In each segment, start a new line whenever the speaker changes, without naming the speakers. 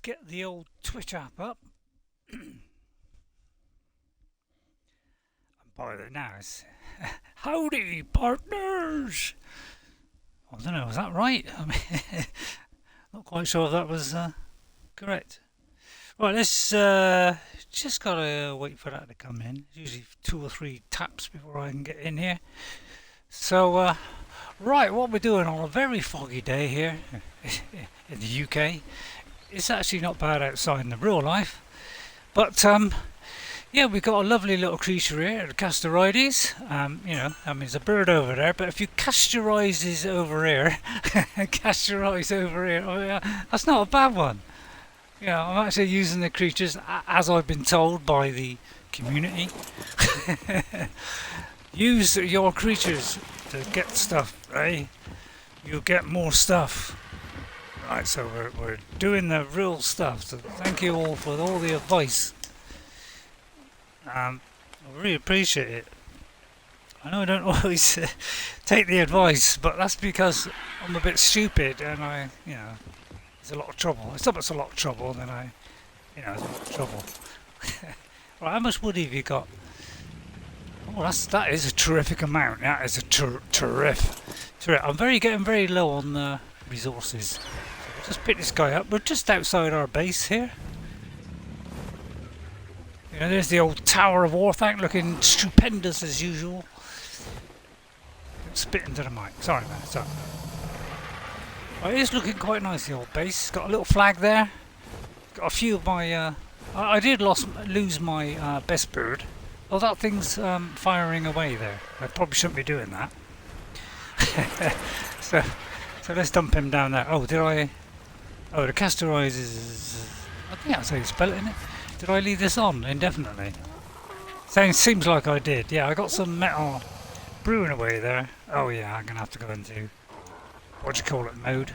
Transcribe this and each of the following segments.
get the old Twitch app up. And by the now it's howdy partners. I don't know, was that right? I mean, not quite sure if that was correct. Right, let's just gotta wait for that to come in. Usually 2 or 3 taps before I can get in here. So, right, what we're doing on a very foggy day here in the UK. It's actually not bad outside in the real life, but yeah, we've got a lovely little creature here, the Castorides. You know, I mean, there's a bird over there, but if you cast your eyes over here, cast your eyes over here, oh, yeah, that's not a bad one. You know, I'm actually using the creatures as I've been told by the community. Use your creatures to get stuff, right? You'll get more stuff. Right, so we're doing the real stuff, so thank you all for all the advice. I really appreciate it. I know I don't always take the advice, but that's because I'm a bit stupid and you know, it's a lot of trouble. It's a lot of trouble, then you know, it's a lot of trouble. Right, how much wood have you got? Oh, that is a terrific amount. That is a terrific. I'm getting very low on the resources. So we'll just pick this guy up. We're just outside our base here. You know, there's the old Tower of Orthanc looking stupendous as usual. Spit into the mic. Sorry, man. Sorry. Well, it is looking quite nice, the old base. It's got a little flag there. Got a few of my. I did lose my best bird. Oh, that thing's firing away there. I probably shouldn't be doing that. so let's dump him down there. Oh, did I? Oh, the Castorides is. I think that's how you spell it, isn't it? Did I leave this on indefinitely? Seems like I did. Yeah, I got some metal brewing away there. Oh yeah, I'm gonna have to go into what do you call it mode.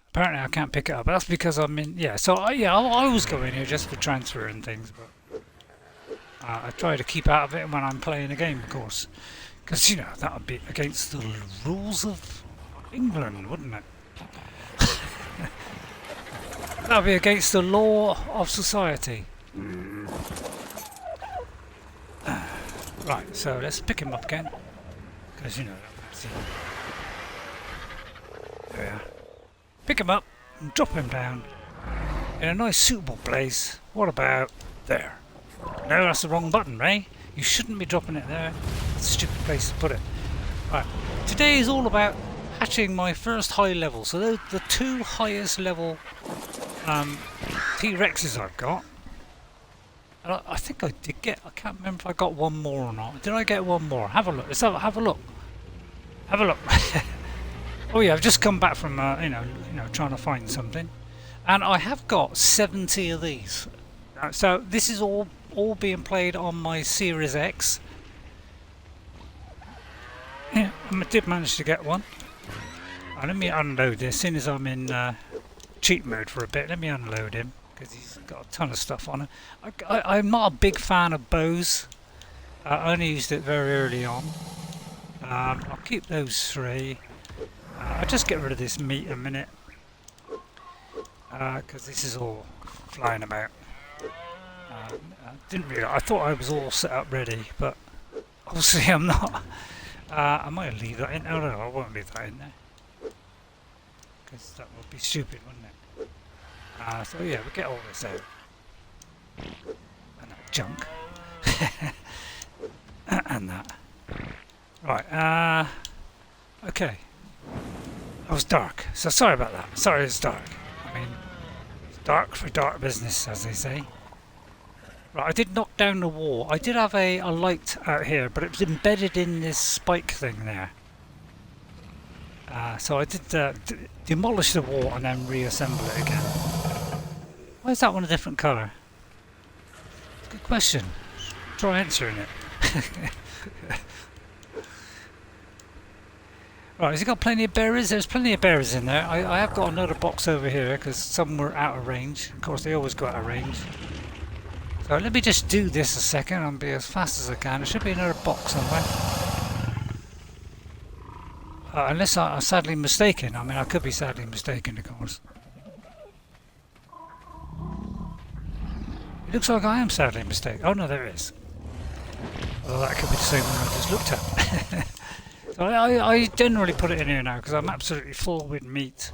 Apparently I can't pick it up, but that's because I'm in. Yeah, so I was going here just for transfer and things, but I try to keep out of it when I'm playing a game, of course, because you know that would be against the rules of England, wouldn't it? That would be against the law of society. Right, so let's pick him up again. Because, you know, there we are. Pick him up and drop him down in a nice suitable place. What about there? No, that's the wrong button, Ray. You shouldn't be dropping it there. It's a stupid place to put it. Right, today is all about hatching my first high level. So those the 2 highest level T-Rexes I've got. And I think I did get. I can't remember if I got one more or not. Did I get one more? Have a look. Let's have a look. Have a look. Oh yeah, I've just come back from you know trying to find something, and I have got 70 of these. So this is all being played on my Series X. Yeah, I did manage to get one. Let me unload this. As soon as I'm in cheat mode for a bit, let me unload him because he's got a ton of stuff on it. I'm not a big fan of bows. I only used it very early on. I'll keep those 3. I'll just get rid of this meat a minute because this is all flying about. I thought I was all set up ready, but obviously I'm not. I might leave that in. Oh no, I won't leave that in there because that would be stupid, wouldn't it? So yeah, we get all this out and that junk and that. Right. Okay. That was dark, so sorry about that. Sorry it's dark. I mean, it's dark for dark business, as they say. Right, I did knock down the wall. I did have a light out here, but it was embedded in this spike thing there. So I did demolish the wall and then reassemble it again. Why is that one a different colour? Good question. Try answering it. Right, has he got plenty of berries? There's plenty of berries in there. I have got another box over here because some were out of range. Of course, they always go out of range. So let me just do this a second and be as fast as I can. There should be another box somewhere. Unless I'm sadly mistaken. I mean, I could be sadly mistaken, of course. It looks like I am sadly mistaken. Oh no, there it is. Although that could be the same one I just looked at. So I generally put it in here now because I'm absolutely full with meat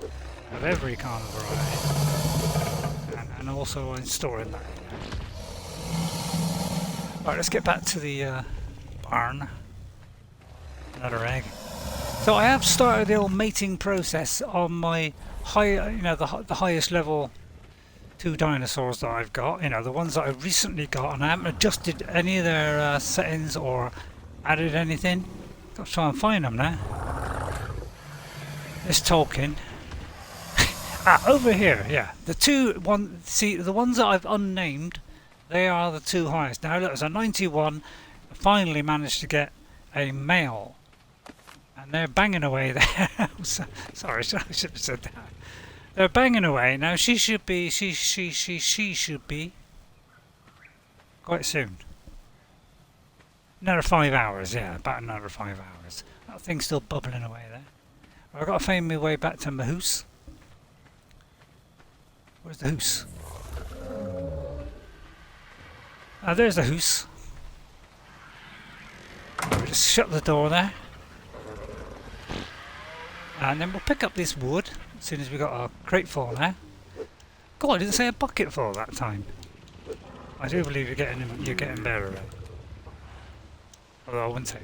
of every kind of variety. And also I'm storing that. Right, let's get back to the barn. Another egg. So I have started the old mating process on my the highest level 2 dinosaurs that I've got. You know, the ones that I recently got, and I haven't adjusted any of their settings or added anything. Got to try and find them now. It's talking. Over here, yeah. The ones that I've unnamed, they are the 2 highest. Now look, there's a 91. I finally managed to get a male. And they're banging away there. Sorry, I should have said that. They're banging away. Now she should be quite soon. Another 5 hours, yeah, about another 5 hours. That thing's still bubbling away there. I've got to find my way back to my house. Where's the house? There's the house. We'll just shut the door there. And then we'll pick up this wood as soon as we got our crate full now. God, I didn't say a bucket full that time. I do believe you're getting better at it. Although I wouldn't say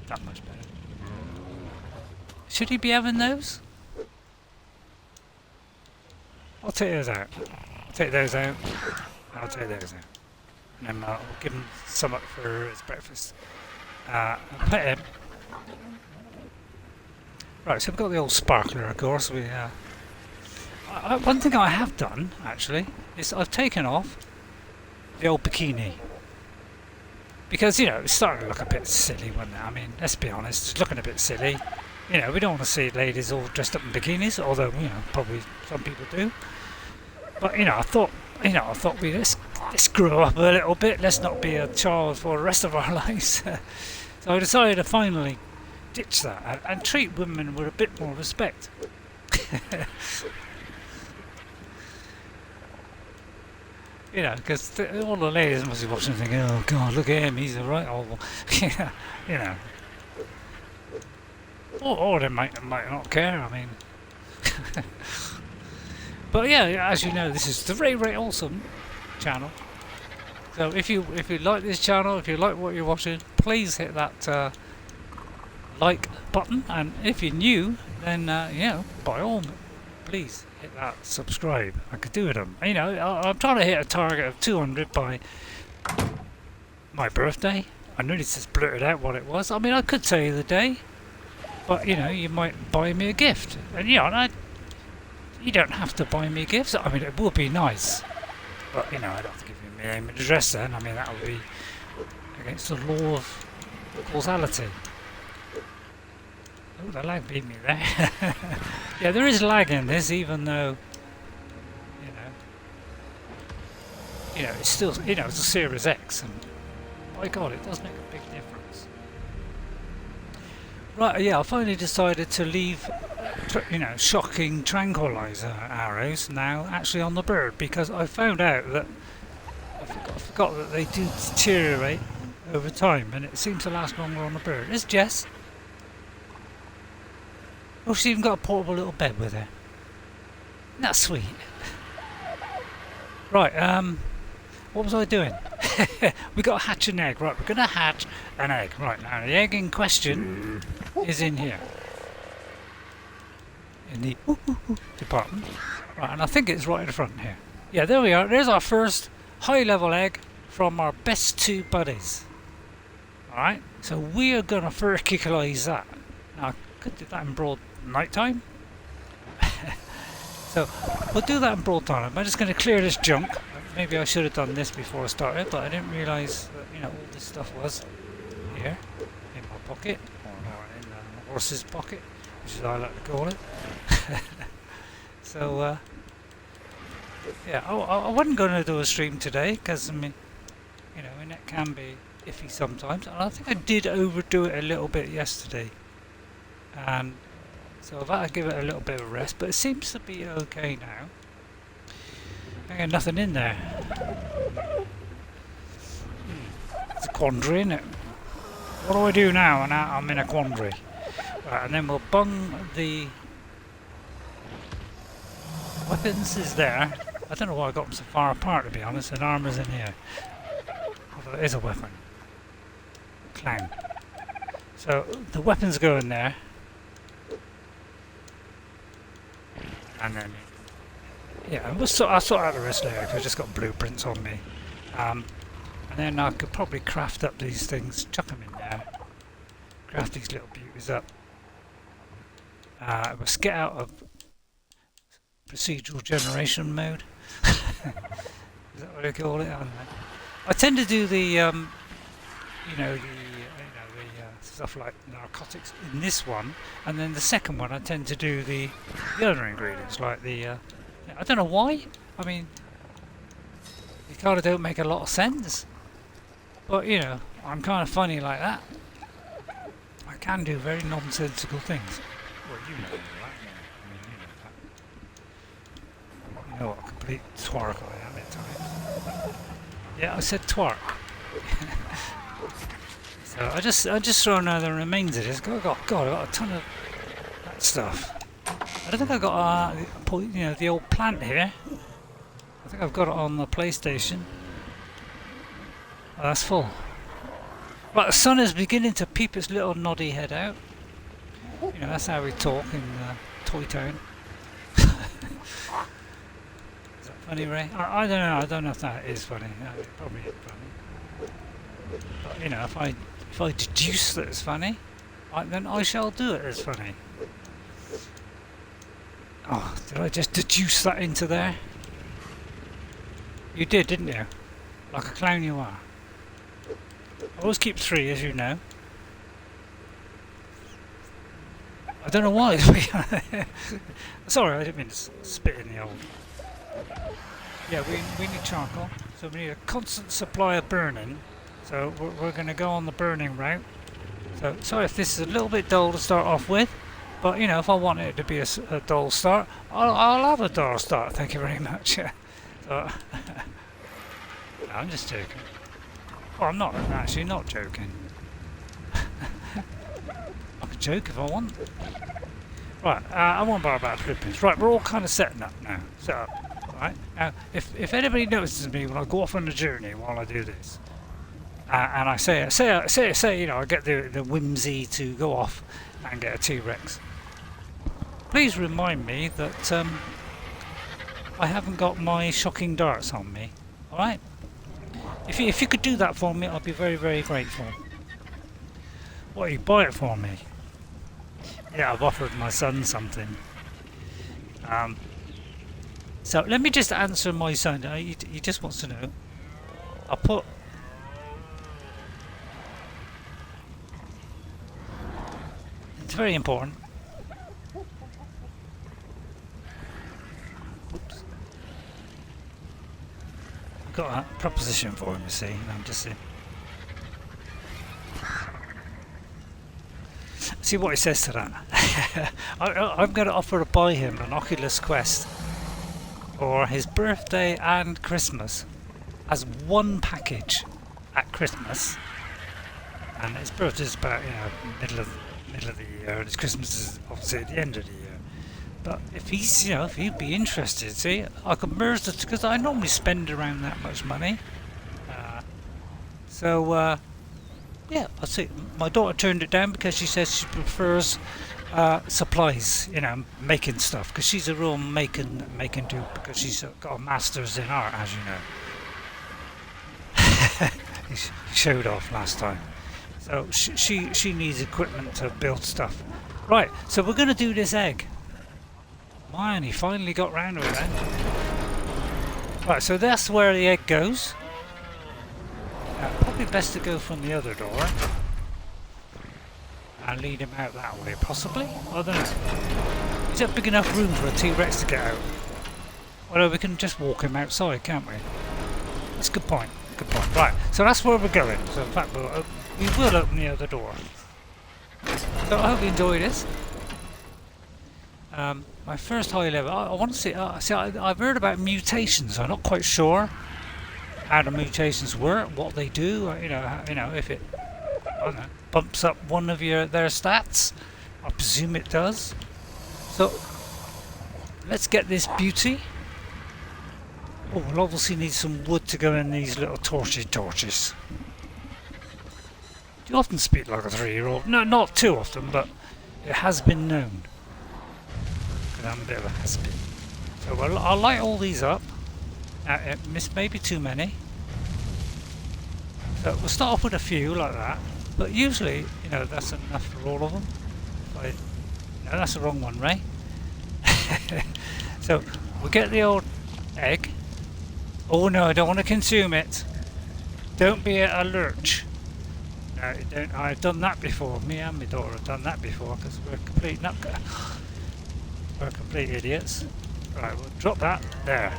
that much better. Should he be having those? I'll take those out. I'll take those out. I'll take those out. And then I'll give him some up for his breakfast. I'll pet him. Right, so we've got the old sparkler, of course. One thing I have done, actually, is I've taken off the old bikini. Because, you know, it's starting to look a bit silly, wasn't it? I mean, let's be honest, it's looking a bit silly. You know, we don't want to see ladies all dressed up in bikinis, although, you know, probably some people do. But, you know, I thought let's grow up a little bit. Let's not be a child for the rest of our lives. So I decided to finally ditch that and treat women with a bit more respect. You know, because all the ladies must be watching thinking, oh God, look at him, he's a right old, you know. Or they might not care, I mean. But yeah, as you know, this is the RayRay Awesome channel. So if you like this channel, if you like what you're watching, please hit that like button, and if you're new, then you know, by all means, please hit that subscribe. I could do with them. You know, I'm trying to hit a target of 200 by my birthday. I nearly just blurted out what it was. I mean, I could tell you the day, but you know, you might buy me a gift, and you know, you don't have to buy me gifts. I mean, it would be nice, but you know, I'd have to give you my name and address then. I mean, that would be against the law of causality. Oh, the lag beat me there. Yeah, there is lag in this, even though, you know, it's still, you know, it's a Series X, and by God, it does make a big difference. Right, yeah, I finally decided to leave, you know, shocking tranquilizer arrows now actually on the bird, because I found out that I forgot that they do deteriorate over time, and it seems to last longer on the bird. It's Jess. Oh, she's even got a portable little bed with her. Isn't that sweet? Right, what was I doing? We got to hatch an egg. Right, we're going to hatch an egg. Right, now the egg in question is in here. In the department. Right, and I think it's right in the front here. Yeah, there we are. There's our first high-level egg from our best 2 buddies. Alright, so we are going to fertilise that. Now, I could do that in broad night time. So we'll do that in broad time. I'm just going to clear this junk. Maybe I should have done this before I started, but I didn't realise that, you know, all this stuff was here in my pocket, or in the horse's pocket, which is how I like to call it. So yeah, I wasn't going to do a stream today because, I mean, you know, and it can be iffy sometimes, and I think I did overdo it a little bit yesterday, and so I've had to give it a little bit of a rest, but it seems to be okay now. I got nothing in there. It's a quandary, isn't it? What do I do now? And I'm in a quandary. Right, and then we'll bung the weapons is there. I don't know why I got them so far apart, to be honest, and armour's in here. Although it is a weapon. Clown. So the weapons go in there. And then, yeah, I'll sort out the rest later because I've just got blueprints on me. And then I could probably craft up these things, chuck them in there. Craft these little beauties up. Let's get out of procedural generation mode. Is that what I call it? I don't know. I tend to do the, the stuff like narcotics in this one, and then the second one I tend to do the other ingredients, like the. I don't know why. I mean, they kind of don't make a lot of sense, but you know, I'm kind of funny like that. I can do very nonsensical things. Well, you know that. I mean, you know what a complete twerk I am at times. Yeah, I said twerk. So I just throw now the remains of this. God, I got a ton of that stuff. I don't think I got the old plant here. I think I've got it on the PlayStation. Oh, that's full. Right, the sun is beginning to peep its little noddy head out. You know, that's how we talk in Toy Town. Is that funny, Ray? I don't know. I don't know if that is funny. No, it probably is funny. But you know, if I deduce that it's funny, then I shall do it as funny. Oh, did I just deduce that into there? You did, didn't you? Like a clown you are. I always keep 3, as you know. I don't know why. Sorry, I didn't mean to spit in the old. Yeah, we need charcoal, so we need a constant supply of burning. So we're going to go on the burning route. So sorry if this is a little bit dull to start off with, but you know, if I want it to be a dull start, I'll have a dull start. Thank you very much. So, no, I'm just joking. Oh, I'm actually not joking. I can joke if I want. Right, I won't bother about flippings. Right, we're all kind of setting up now. Set up. Right now, if anybody notices me when I go off on a journey while I do this. And I say, you know, I get the whimsy to go off and get a T-Rex. Please remind me that I haven't got my shocking darts on me. All right? If you could do that for me, I'd be very, very grateful. What, you buy it for me? Yeah, I've offered my son something. So let me just answer my son. He just wants to know. I'll put. It's very important. Oops. I've got a proposition for him, you see, and I'm just saying. See what he says to that. I'm going to offer to buy him an Oculus Quest for his birthday and Christmas as one package at Christmas. And his birthday is about, you know, middle of the year, and his Christmas is obviously at the end of the year. But if he's, you know, if he'd be interested, see, I could merge it because I normally spend around that much money. Yeah, I see. My daughter turned it down because she says she prefers supplies, you know, making stuff, because she's a real make and do, because she's got a master's in art, as you know. He showed off last time. So she needs equipment to build stuff. Right, so we're going to do this egg. Man, he finally got round to it then. Right, so that's where the egg goes. Probably best to go from the other door and lead him out that way, possibly. I don't know. Is that big enough room for a T-Rex to get out? Although we can just walk him outside, can't we? That's a good point. Good point. Right, so that's where we're going. So in fact, we will open the other door. So I hope you enjoy this. My first high level. I want to see. See, I've heard about mutations. I'm not quite sure. how the mutations work, what they do. If it, I don't know, bumps up one of their stats. I presume it does. So let's get this beauty. Oh, we'll obviously need some wood to go in these little torches. Do you often speak like a 3-year-old? No, not too often, but it has been known. Because I'm a bit of a has-been. So I'll light all these up. Maybe too many. So we'll start off with a few like that. But usually, that's enough for all of them. No, that's the wrong one, Ray. So we'll get the old egg. Oh no, I don't want to consume it. Don't be a lurch. No, don't. I've done that before. Me and my daughter have done that before because we're complete idiots. Right, we'll drop that there.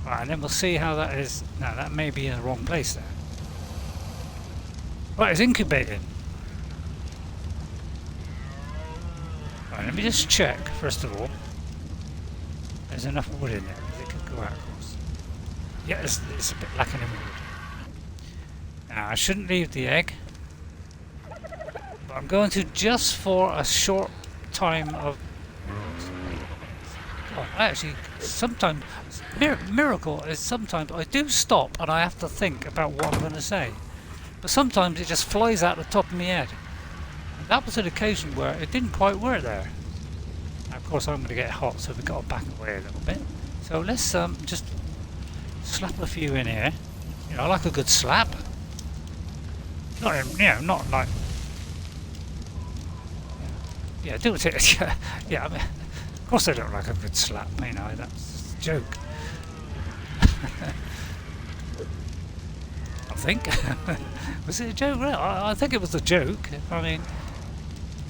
Right, and then we'll see how that is. Now that may be in the wrong place there. Right, it's incubating. Right, let me just check first of all. There's enough wood in there. It could go out, of course. Yeah, it's a bit lacking in wood. Now, I shouldn't leave the egg. But I'm going to just for a short time of... Oh, actually, sometimes... Miracle is sometimes I do stop and I have to think about what I'm going to say. But sometimes it just flies out the top of my head. And that was an occasion where it didn't quite work there. Now, of course, I'm going to get hot, so we've got to back away a little bit. So let's just slap a few in here. I like a good slap. Not like... Yeah, do it. Yeah, I mean, of course I don't like a good slap, that's a joke. I think. Was it a joke? I think it was a joke. I mean,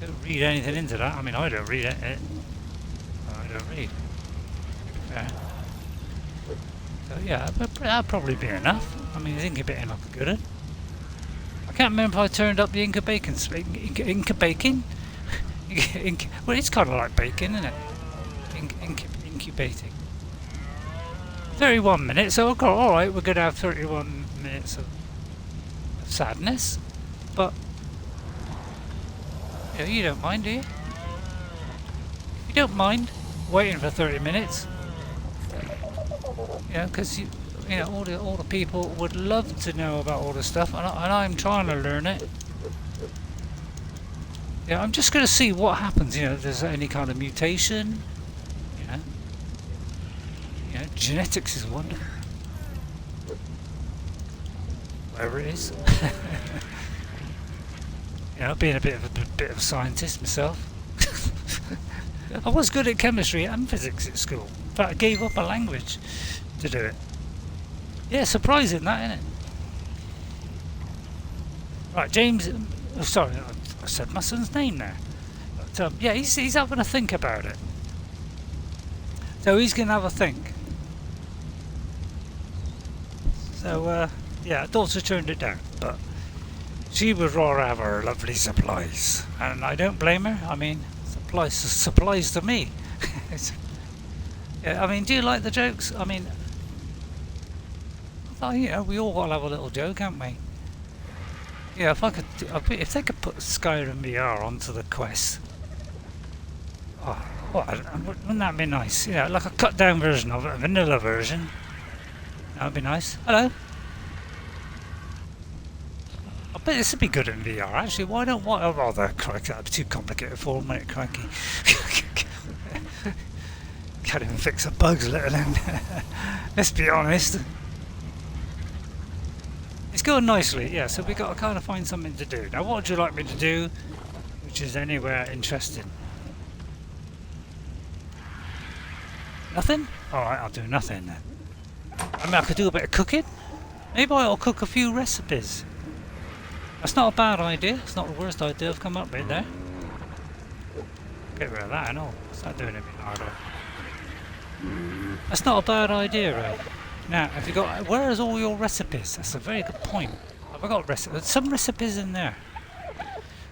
don't read anything into that. I mean, I don't read it. I don't read. Yeah. So yeah, that'd probably be enough. I mean, it's incubating like a good one. I can't remember if I turned up the incubating. Well, it's kind of like bacon, isn't it? Incubating. 31 minutes, so alright, we're going to have 31 minutes of sadness. But, you don't mind, do you? You don't mind waiting for 30 minutes. Because all the people would love to know about all this stuff, and I'm trying to learn it. I'm just going to see what happens. If there's any kind of mutation. Genetics is wonderful. Whatever it is. Being a bit of a scientist myself. I was good at chemistry and physics at school. In fact, I gave up a language to do it. Yeah, surprising that, isn't it? Right, James. Oh, sorry, I said my son's name there. But, yeah, he's having a think about it. So he's going to have a think. So, yeah, daughter turned it down, but she would rather have her lovely supplies. And I don't blame her. I mean, supplies to me. Yeah, I mean, do you like the jokes? I mean, we all got to have a little joke, haven't we? Yeah, if they could put Skyrim VR onto the Quest, wouldn't that be nice? Like a cut down version of it, a vanilla version. That would be nice. Hello. I bet this would be good in VR. Actually, why don't? Oh, crikey, that'd be too complicated for them, wouldn't it? Crikey. Can't even fix the bugs, let alone. Let's be honest. It's going nicely, yeah, so we've got to kind of find something to do. Now, what would you like me to do, which is anywhere interesting? Nothing? Alright, I'll do nothing then. I mean, I could do a bit of cooking. Maybe I'll cook a few recipes. That's not a bad idea. It's not the worst idea I've come up with there. Get rid of that and all. What's that doing a bit harder? That's not a bad idea, Ray. Now, have you got? Where is all your recipes? That's a very good point. Have I got some recipes in there?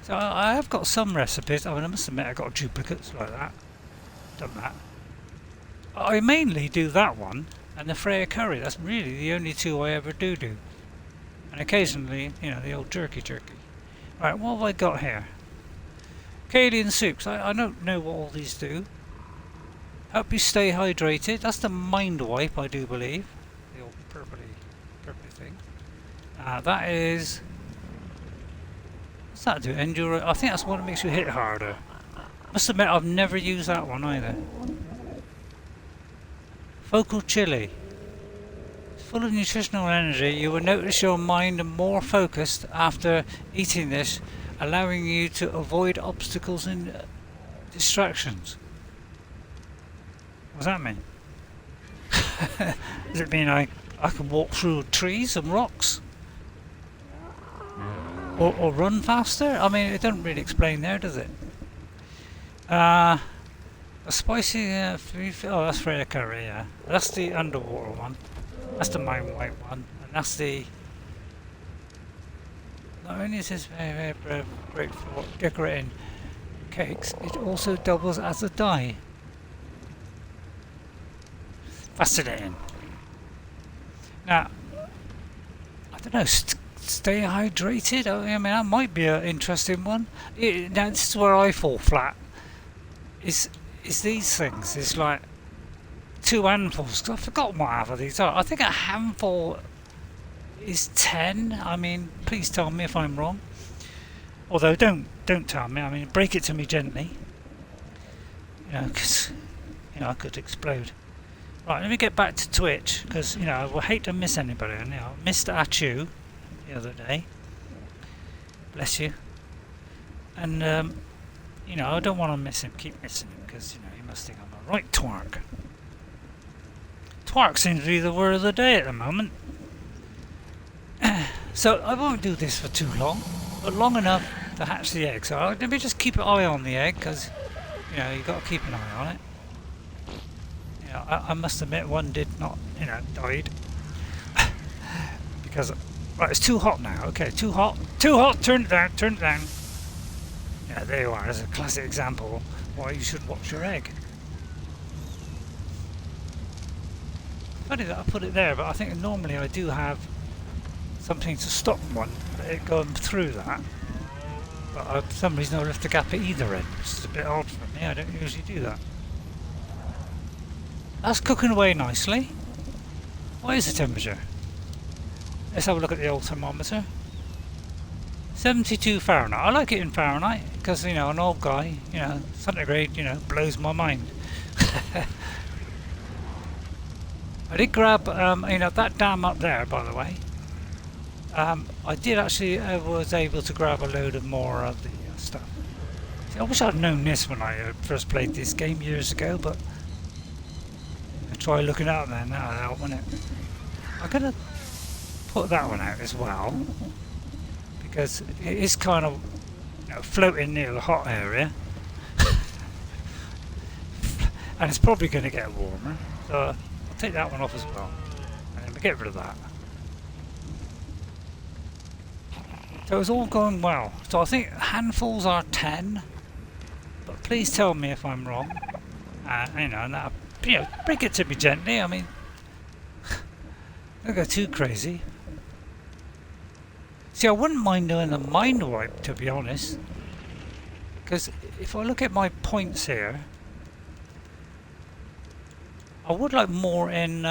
So I have got some recipes. I mean, I must admit, I got duplicates like that. Done that. I mainly do that one, and the Freya curry. That's really the only two I ever do. And occasionally, you know, the old jerky. Right, what have I got here? Kaolian soups. I don't know what all these do. Help you stay hydrated. That's the mind wipe, I do believe. The old purpley thing. That is... What's that do? Enduro? I think that's one that makes you hit harder. Must admit, I've never used that one either. Focal chili. Full of nutritional energy, you will notice your mind more focused after eating this, allowing you to avoid obstacles and distractions. What does that mean? Does it mean I can walk through trees and rocks? Or run faster? I mean, it doesn't really explain there, does it? A spicy... oh, that's Freya curry, yeah. That's the underwater one. That's the mind wipe one. And that's the... Not only is this very great for decorating cakes, it also doubles as a dye. Fascinating. Now, I don't know, stay hydrated? I mean, that might be an interesting one. Now, this is where I fall flat. Is these things. It's like 2 handfuls. I've forgotten what half of these are. I think a handful is 10. I mean, please tell me if I'm wrong. Although, don't tell me. I mean, break it to me gently. You know, because, you know, I could explode. Right, let me get back to Twitch, because, you know, I would hate to miss anybody. You know, I missed Achu the other day. Bless you. And, you know, I don't want to miss him, keep missing him, because, you know, he must think I'm a right twark. Twark seems to be the word of the day at the moment. So, I won't do this for too long, but long enough to hatch the egg. So, let me just keep an eye on the egg, because, you know, you've got to keep an eye on it. You know, I must admit one did not, you know, died. Because, right, it's too hot now. Okay, too hot, turn it down. Yeah, there you are. There's a classic example why you should watch your egg. Funny that I put it there, but I think normally I do have something to stop it going through that. But for some reason I left the gap at either end, which is a bit odd for me. I don't usually do that. That's cooking away nicely. What is the temperature? Let's have a look at the old thermometer. 72 Fahrenheit. I like it in Fahrenheit because, you know, an old guy, you know, centigrade, you know, blows my mind. I did grab, you know, that dam up there, by the way. I did actually was able to grab a load of more of the stuff. See, I wish I'd known this when I first played this game years ago, but I'll try looking out there now. That'll help, won't it? I'm gonna put that one out as well, because it is kind of, you know, floating near the hot area. And it's probably going to get warmer, so I'll take that one off as well, and then we get rid of that. So it's all going well. So I think handfuls are 10, but please tell me if I'm wrong. You know, now, you know, break it to me gently. I mean, don't go too crazy. See, I wouldn't mind doing a mind wipe, to be honest, because if I look at my points here, I would like more in.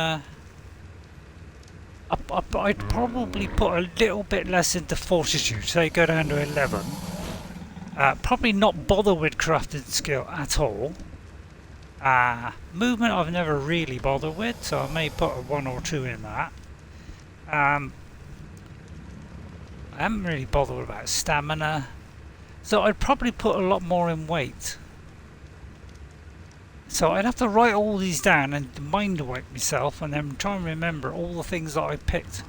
I'd probably put a little bit less into fortitude, say go down to 11. Probably not bother with crafting skill at all. Movement I've never really bothered with, so I may put a 1 or 2 in that. I haven't really bothered about stamina, so I'd probably put a lot more in weight. So I'd have to write all these down and mind wipe myself, and then try and remember all the things that I picked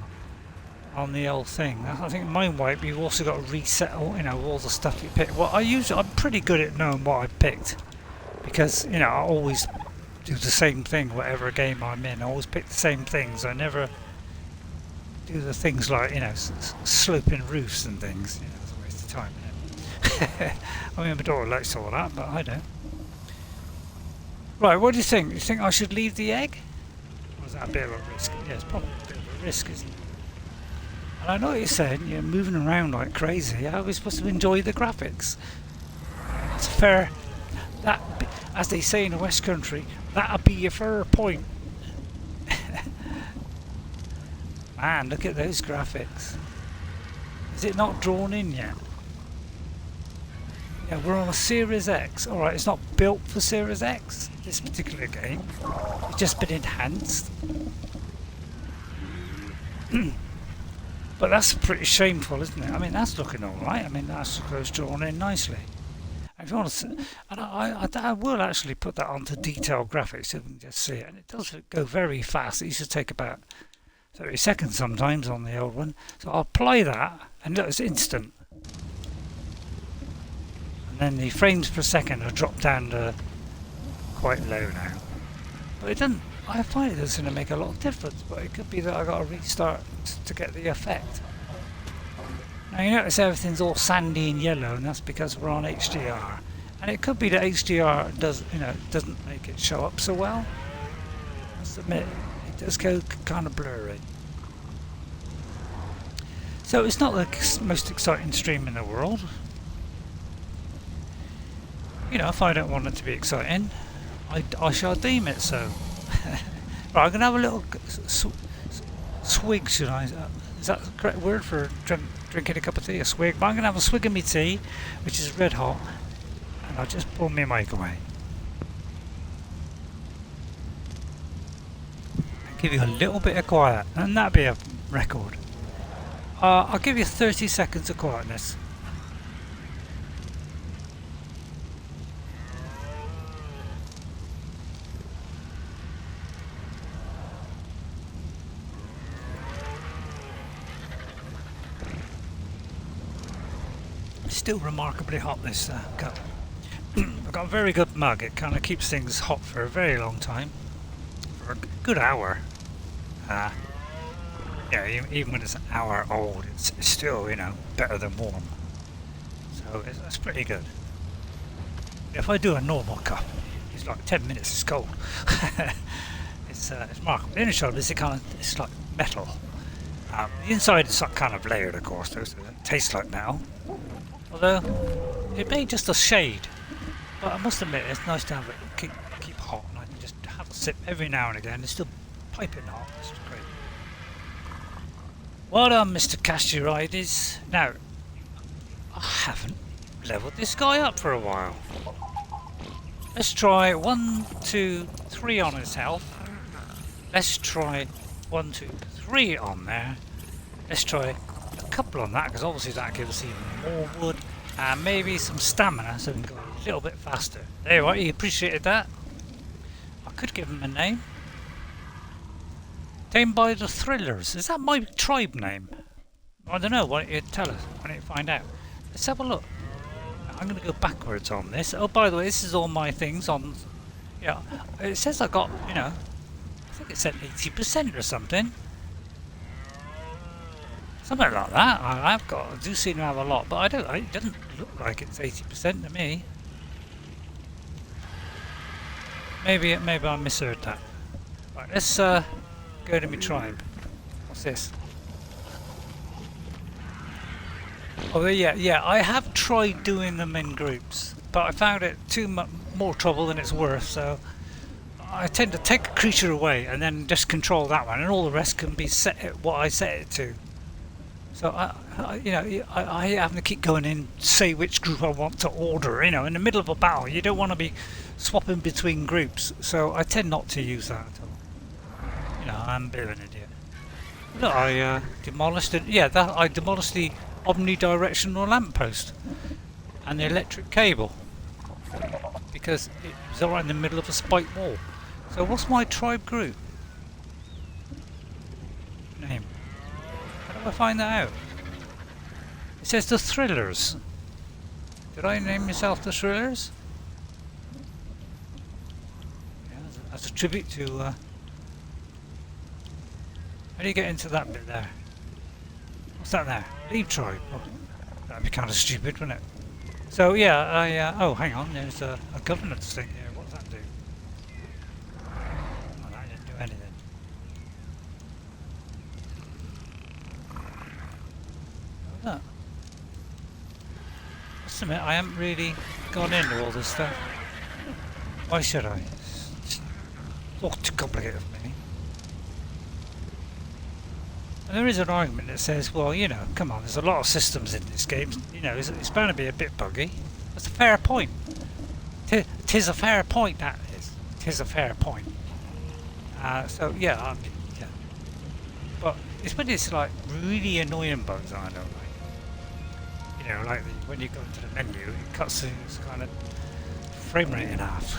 on the old thing. I think mind wipe, you've also got to reset all, you know, all the stuff you picked. Well, I'm pretty good at knowing what I picked, because, you know, I always do the same thing whatever game I'm in. I always pick the same things. I never do the things like, you know, sloping roofs and things. You know, it's a waste of time, isn't it? I mean, my daughter likes all that, but I don't. Right, what do you think? Do you think I should leave the egg? Or is that a bit of a risk? Yeah, it's probably a bit of a risk, isn't it? And I know what you're saying, you're moving around like crazy. How are we supposed to enjoy the graphics? It's fair. That, as they say in the West Country, that'll be a fair point. Man, look at those graphics. Is it not drawn in yet? Yeah, we're on a Series X. Alright, it's not built for Series X, this particular game. It's just been enhanced. But that's pretty shameful, isn't it? I mean, that's looking alright. I mean, that's drawn in nicely. If you want to see, and I will actually put that onto detailed graphics so you can just see it. And it does go very fast. It used to take about 30 seconds sometimes on the old one. So I'll apply that, and look, it's instant. And then the frames per second are dropped down to quite low now. But it doesn't. I find it doesn't make a lot of difference. But it could be that I got to restart to get the effect. Now you notice everything's all sandy and yellow, and that's because we're on HDR. And it could be that HDR doesn't make it show up so well. I must admit, it does go kind of blurry. So it's not the most exciting stream in the world. You know, if I don't want it to be exciting, I shall deem it so. Right, I'm gonna have a little swig, should I? Is that the correct word for drinking a cup of tea? A swig? But I'm going to have a swig of my tea, which is red hot, and I'll just pull my mic away. And give you a little bit of quiet, and that'll be a record. I'll give you 30 seconds of quietness. Still remarkably hot, this cup. I've got a very good mug. It kind of keeps things hot for a very long time, for a good hour. Yeah, even when it's an hour old, it's still, you know, better than warm. So it's pretty good. If I do a normal cup, it's like 10 minutes. It's cold. It's remarkable. The inside is it's like metal. The inside is kind of layered, of course, so it tastes like metal. Although, it may just a shade, but I must admit it's nice to have it keep hot, and I can just have a sip every now and again. It's still piping hot. It's great. Well done, Mr. Castorides. Now, I haven't leveled this guy up for a while. Let's try 1, 2, 3 on his health. Let's try 1, 2, 3 on there. Let's try a couple on that, because obviously that gives us even more wood, and maybe some stamina so we can go a little bit faster. There you are, he appreciated that. I could give him a name. Tamed by the Thrillers. Is that my tribe name? I don't know. Why don't you tell us? Why don't you find out? Let's have a look. I'm going to go backwards on this. Oh, by the way, this is all my things on. Yeah, it says I got, you know, I think it said 80% or something. Something like that. I do seem to have a lot, but I don't. It doesn't look like it's 80% to me. Maybe I misheard that. Right, let's go to my tribe. What's this? Oh yeah. I have tried doing them in groups, but I found it more trouble than it's worth. So I tend to take a creature away and then just control that one, and all the rest can be set at what I set it to. So I have to keep going in, say which group I want to order. You know, in the middle of a battle, you don't want to be swapping between groups. So I tend not to use that at all. You know, I'm a bit of an idiot. Look, I demolished it. Yeah, I demolished the omnidirectional lamppost and the electric cable because it was right in the middle of a spiked wall. So what's my tribe group name? How do I find that out? It says the Thrillers. Did I name myself the Thrillers? Yeah, as a tribute to. How do you get into that bit there? What's that there? Leave tribe. Oh, that'd be kind of stupid, wouldn't it? So yeah, oh, hang on. There's a governance thing here. What does that do? Oh, that didn't do anything. Look. Just a minute, I haven't really gone into all this stuff. Why should I? It's all too complicated for me. And there is an argument that says, well, you know, come on, there's a lot of systems in this game. You know, it's bound to be a bit buggy. That's a fair point. Tis a fair point, that is. Tis a fair point. So, yeah, yeah. But it's when it's like really annoying bugs I don't like. You know, like when you go into the menu, it cuts things kind of frame rate in half.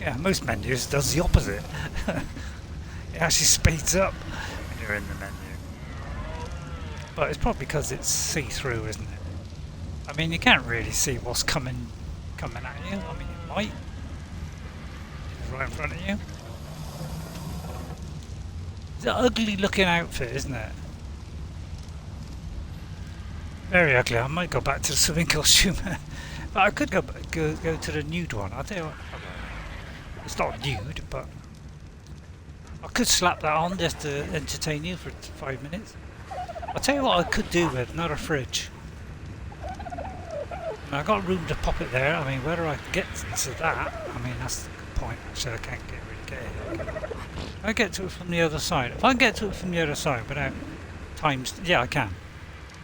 Yeah, most menus does the opposite. It actually speeds up when you're in the menu. But it's probably because it's see-through, isn't it? I mean, you can't really see what's coming at you. I mean, it might. It's right in front of you. It's an ugly looking outfit, isn't it? Very ugly. I might go back to the swimming costume. But I could go to the nude one. I'll tell you what. It's not nude, but I could slap that on just to entertain you for 5 minutes. I'll tell you what I could do with another fridge. I've got room to pop it there. I mean, whether I can get to that, I mean, that's the good point. Actually, I can't really get it. Can I get to it from the other side? If I can get to it from the other side without times... Yeah, I can.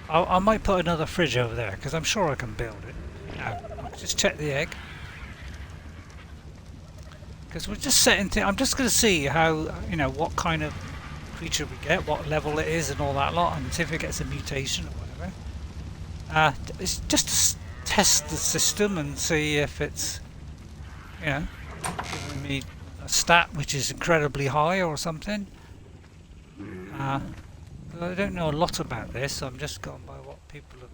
I might put another fridge over there, because I'm sure I can build it. Now, I'll just check the egg. Because we're just setting... I'm just going to see how, you know, what kind of creature we get, what level it is and all that lot, and see if it gets a mutation or whatever. It's just to test the system and see if it's, you know, giving me a stat which is incredibly high or something. I don't know a lot about this, so I'm just going by what people have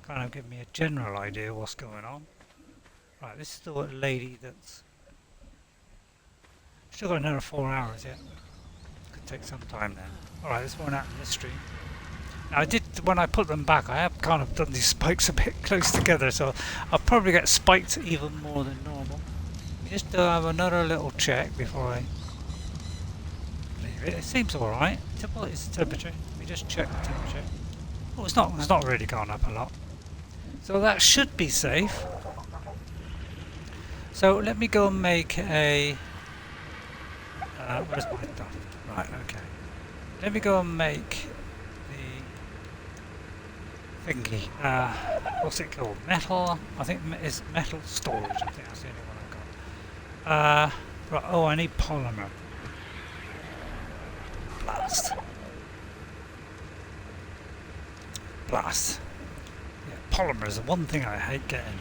kind of given me a general idea of what's going on. Right, this is the lady that's still got another 4 hours yet. Could take some time then. Alright, this won't happen this stream. Now I did, when I put them back, I have kind of done these spikes a bit close together, so I'll probably get spiked even more than normal. Just have another little check before I leave it. It seems alright. What is the temperature? Let me just check the temperature. Oh, it's not really gone up a lot. So that should be safe. So let me go and make a... where's my stuff? Right, okay. Let me go and make the thingy. What's it called? Metal? I think it's metal storage. I think that's the only one I've got. Right, oh, I need polymer. Blast. Blast. Yeah, polymer is the one thing I hate getting.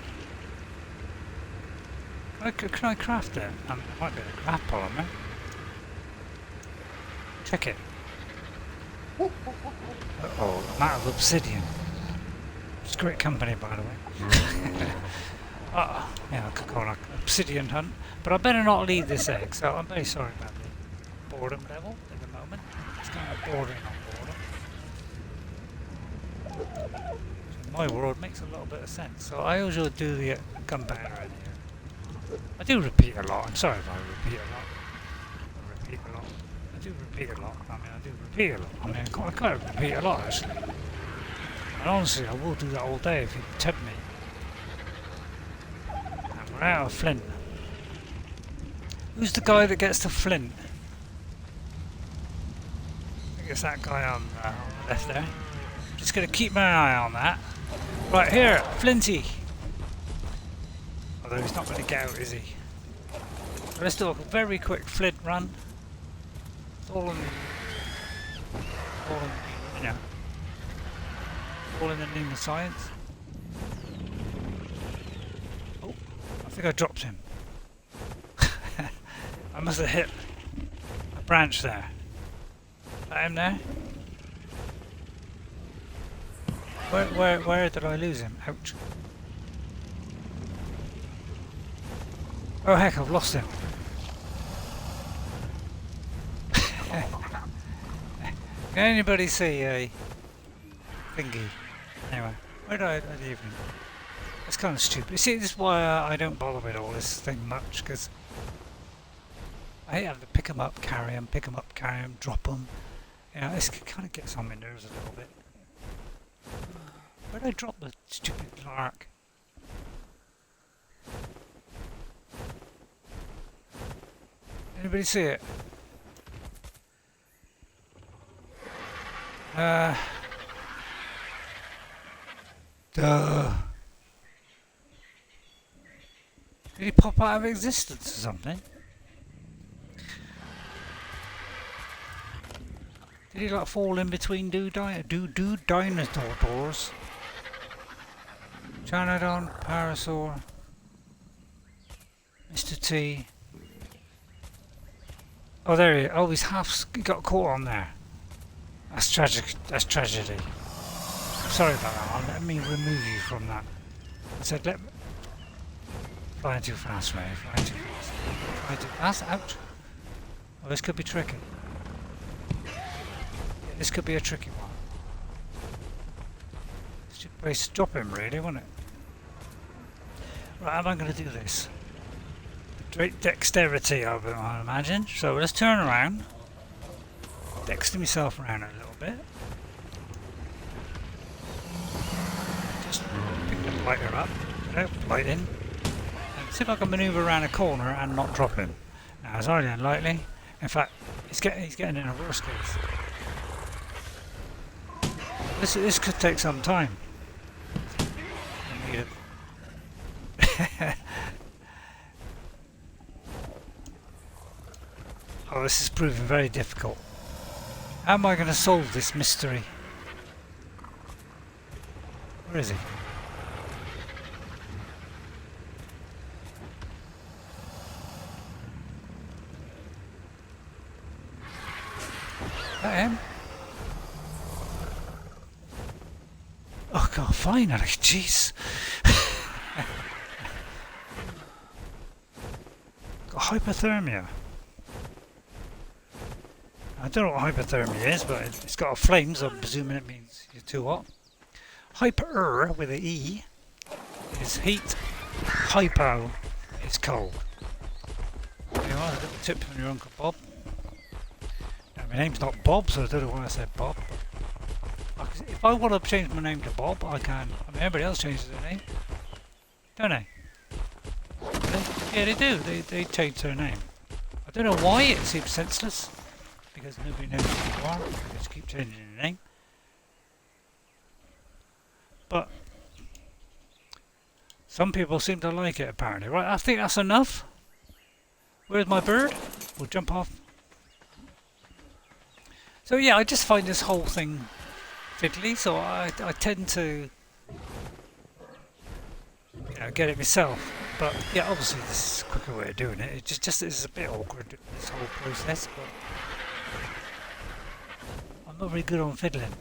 Can I craft it? I might be able to craft polymer. Check it. Uh-oh, I'm out of obsidian. It's a great company, by the way. Yeah, I could go on an obsidian hunt, but I better not leave this egg, so I'm very sorry about the boredom level at the moment. It's kind of bordering on boredom. So in my world, makes a little bit of sense. So I usually do the gunpowder in here. I do repeat a lot. I'm sorry if I repeat a lot. I repeat a lot. I do repeat a lot. I mean, I do repeat a lot. I mean, I quite repeat a lot, actually. And honestly, I will do that all day if you tempt me. And we're out of flint. Who's the guy that gets the flint? I think it's that guy on the left there. Just going to keep my eye on that. Right here, Flinty. Although he's not going to get out, is he? So let's do a very quick flint run. It's all in the, you know, all in the name of science. Oh, I think I dropped him. I must have hit a branch there. Is that him there? Where did I lose him? Ouch. Oh heck, I've lost him. Can anybody see a thingy? Anyway, where did I leave him? It's kind of stupid. See, this is why I don't bother with all this thing much, because I hate having to pick them up, carry them, pick them up, carry them, drop them. You know, this kind of gets on my nerves a little bit. Where'd I drop the stupid lark? Anybody see it? Duh. Did he pop out of existence or something? Did he like fall in between dinosaur doors? Janodon, Parasaur, Mr. T. Oh, there he is. Oh, he's got caught on there. That's tragic. That's tragedy. Sorry about that. Let me remove you from that. I said, flying too fast, Ray. Flying too fast. Flying too fast. Ouch. Oh, this could be tricky. Yeah, this could be a tricky one. Stupid place to drop him, really, wouldn't it? Right, how am I going to do this? Great dexterity, I would imagine. So let's turn around. Dexter myself around a little bit. Just pick the blighter up. Blight in. And see if I can manoeuvre around a corner and not drop him. Now it's highly unlikely. In fact, he's getting in a worse case. This could take some time. Oh, this is proving very difficult. How am I going to solve this mystery? Where is he? Is that him? Oh god, finally, jeez. Got hypothermia. I don't know what hypothermia is, but it's got a flame, so I'm presuming it means you're too hot. Hyper, with an E, is heat. Hypo is cold. You know, a little tip from your Uncle Bob. Now, my name's not Bob, so I don't know why I said Bob. If I want to change my name to Bob, I can. I mean, everybody else changes their name, don't they? Yeah, they do. They change their name. I don't know why. It seems senseless. Because nobody knows who you are, they just keep changing your name. But some people seem to like it apparently. Right, I think that's enough. Where's my bird? We'll jump off. So yeah, I just find this whole thing fiddly, so I tend to get it myself. But yeah, obviously this is a quicker way of doing it. It just is a bit awkward, this whole process, but I'm not very good on fiddling.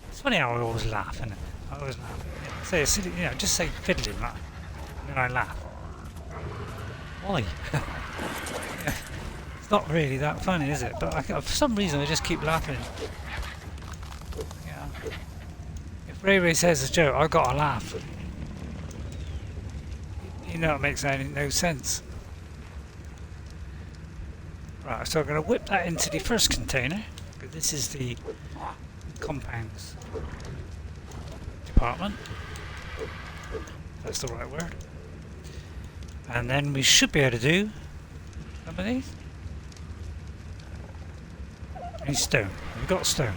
It's funny how I always laugh, isn't it? I always laugh. Yeah, say a silly, just say fiddling, like, and then I laugh. Why? Yeah, it's not really that funny, is it? But for some reason I just keep laughing. Yeah. If RayRay says a joke, I've got to laugh. You know, it makes no sense. Right, so I'm going to whip that into the first container. This is the compounds department. That's the right word. And then we should be able to do some of these. I need stone. We've got stone.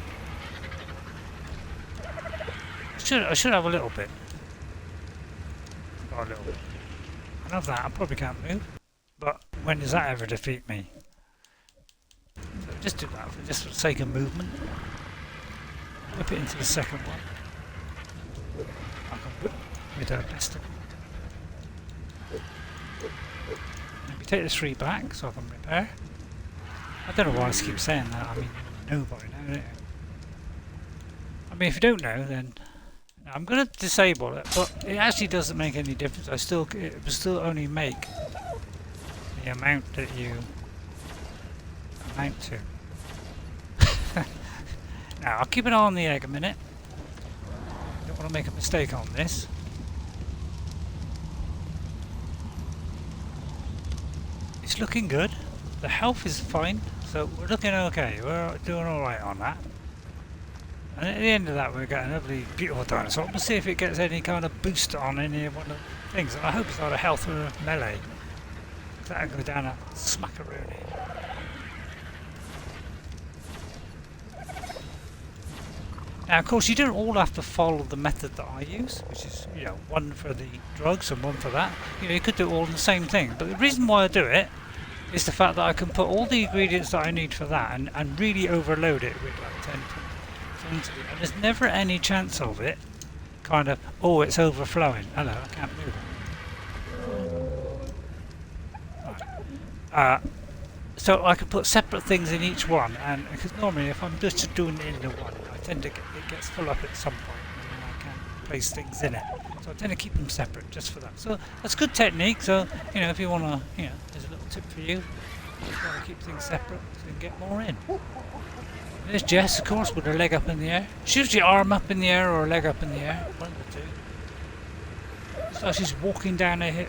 I should have a little bit. Got a little bit. I have that. I probably can't move. But when does that ever defeat me? So just do that just for the sake of movement. Whip it into the second one. I can whip with a pistol. Maybe take the 3 back so I can repair. I don't know why I keep saying that. I mean, nobody knows, don't you? I mean, if you don't know, then I'm going to disable it, but it actually doesn't make any difference. It will still only make the amount that you amount to. Now, I'll keep an eye on the egg a minute. Don't want to make a mistake on this. It's looking good. The health is fine, so we're looking okay. We're doing alright on that. And at the end of that, we're getting a lovely, beautiful dinosaur. We'll see if it gets any kind of boost on any one of the things. And I hope it's not a health or a melee. That'll go down a smackaroonie. Now, of course, you don't all have to follow the method that I use, which is, you know, one for the drugs and one for that. You know, you could do it all in the same thing. But the reason why I do it is the fact that I can put all the ingredients that I need for that and really overload it with like 10, 20, and there's never any chance of it kind of, oh, it's overflowing. Hello, I can't move it. Right. So I can put separate things in each one, and because normally if I'm just doing it into one, I tend to it gets full up at some point, and then I can place things in it. So I tend to keep them separate just for that. So that's good technique. So you know, if you want to, you know, there's a little tip for you. You just want to keep things separate so you can get more in. There's Jess, of course, with her leg up in the air. She's usually arm up in the air or her leg up in the air, one of the two. So she's walking down a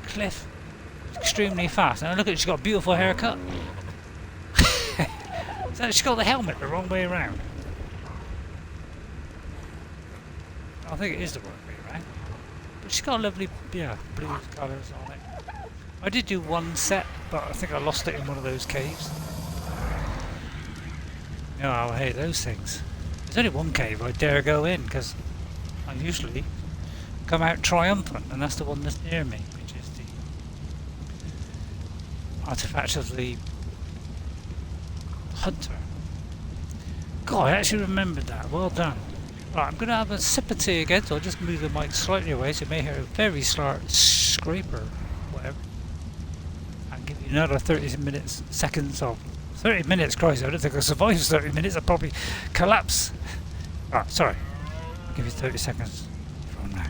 cliff extremely fast. And look at it, she's got a beautiful haircut. So she's got the helmet the wrong way around. I think it is the wrong way around. But she's got lovely, yeah, blue colours on it. I did do one set, but I think I lost it in one of those caves. Oh, hey, those things. There's only one cave I dare go in, because I usually come out triumphant, and that's the one that's near me, which is the artifact of the hunter. God, I actually remembered that. Well done. Right, I'm going to have a sip of tea again, so I'll just move the mic slightly away, so you may hear a very slight scrape or whatever. I'll give you another 30 minutes, seconds of 30 minutes, Christ, I don't think I'll survive 30 minutes, I'll probably collapse. Right, sorry. I'll give you 30 seconds from now.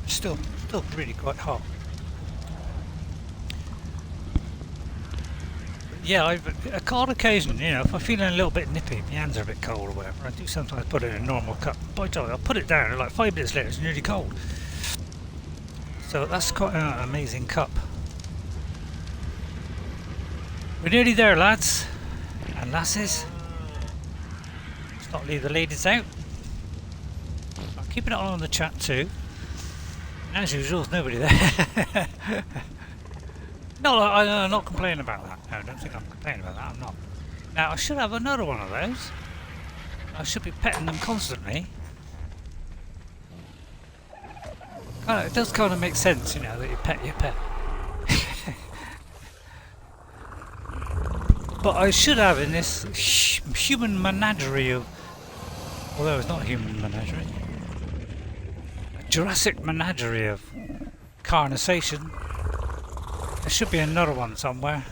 Still really quite hot. Yeah, on occasion, you know, if I'm feeling a little bit nippy, my hands are a bit cold or whatever, I do sometimes put it in a normal cup. By the time I'll put it down, and like 5 minutes later, it's nearly cold. So that's quite an amazing cup. We're nearly there, lads and lasses. Let's not leave the ladies out. I'm keeping it on the chat too. As usual, there's nobody there. No, I'm not complaining about that. No, I don't think I'm complaining about that. I'm not. Now, I should have another one of those. I should be petting them constantly. It does kind of make sense, you know, that you pet your pet. But I should have in this human menagerie of... Although it's not a human menagerie. Jurassic menagerie of carnation. There should be another one somewhere,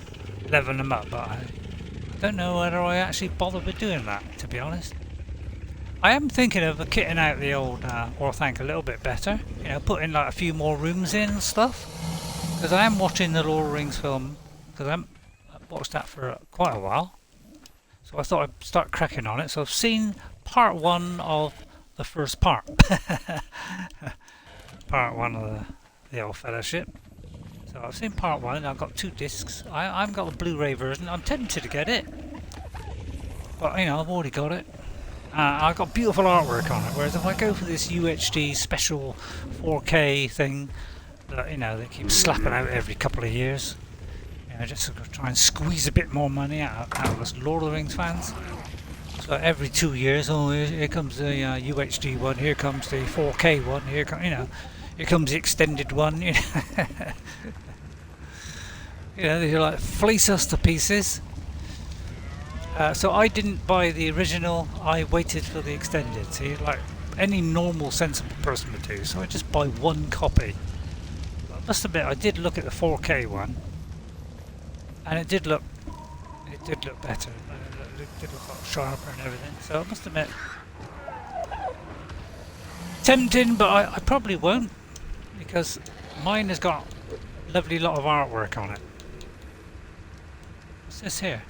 leveling them up, but I don't know whether I actually bother with doing that, to be honest. I am thinking of kitting out the old Orthanc a little bit better, you know, putting like a few more rooms in and stuff, because I am watching the Lord of the Rings film, because I haven't watched that for quite a while, so I thought I'd start cracking on it. So I've seen part 1 of the first part. Part 1 of the old Fellowship. So I've seen part 1, I've got 2 discs. I haven't got the Blu-ray version. I'm tempted to get it, but you know, I've already got it. I've got beautiful artwork on it, whereas if I go for this UHD special 4K thing that, you know, they keep slapping out every couple of years, you know, just to try and squeeze a bit more money out of us Lord of the Rings fans. So every 2 years, oh, here comes the UHD one, here comes the 4K one, here comes the extended one. You know, you know, they like fleece us to pieces. So I didn't buy the original. I waited for the extended. See, like any normal, sensible person would do. So I just buy one copy. I must admit, I did look at the 4K one, and it did look better. It did look a lot sharper and everything, so I must admit, tempting, but I probably won't, because mine has got lovely lot of artwork on it. What's this here?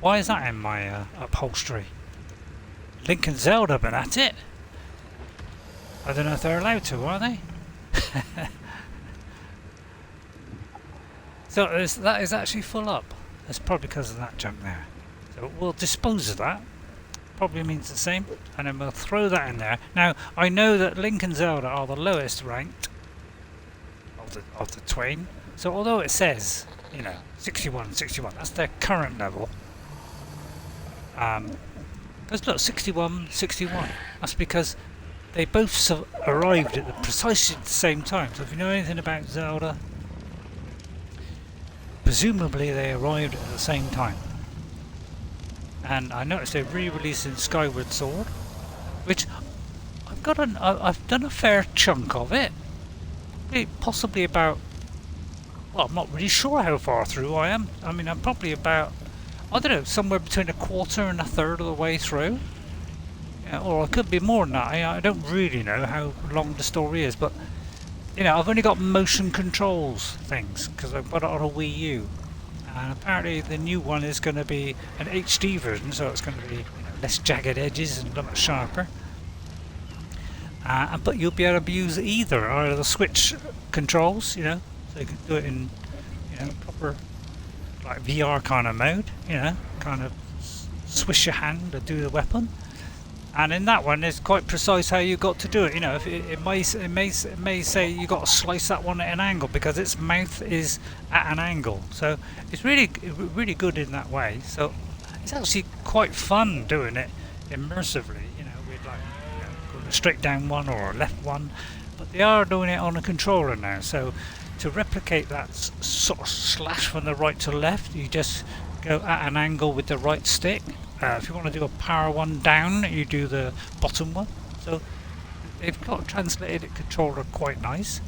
Why is that in my upholstery? Link and Zelda been at it. I don't know if they're allowed to, are they? So that is actually full up. That's probably because of that junk there. So we'll dispose of that. Probably means the same. And then we'll throw that in there. Now, I know that Link and Zelda are the lowest ranked of the twain. So although it says, you know, 61, 61, that's their current level. Because look, 61, 61. That's because they both arrived at precisely the same time. So if you know anything about Zelda, presumably they arrived at the same time. And I noticed they're re-releasing Skyward Sword, which I've done a fair chunk of it. Possibly about, well, I'm not really sure how far through I am. I mean, I'm probably about, I don't know, somewhere between a quarter and a third of the way through. Yeah, or it could be more than that. I don't really know how long the story is, but you know, I've only got motion controls things because I've got it on a Wii U, and apparently the new one is going to be an HD version, so it's going to be, you know, less jagged edges and a lot sharper. But you'll be able to use either the Switch controls, you know, so you can do it in, you know, proper like VR kind of mode, you know, kind of swish your hand to do the weapon. And in that one, it's quite precise how you got to do it. You know, if it may say you got to slice that one at an angle because its mouth is at an angle. So it's really good in that way. So it's actually quite fun doing it immersively. You know, with like, you know, going a straight down one or a left one. But they are doing it on a controller now. So to replicate that sort of slash from the right to left, you just go at an angle with the right stick. If you want to do a power one down, you do the bottom one. So they've got translated it controller quite nice.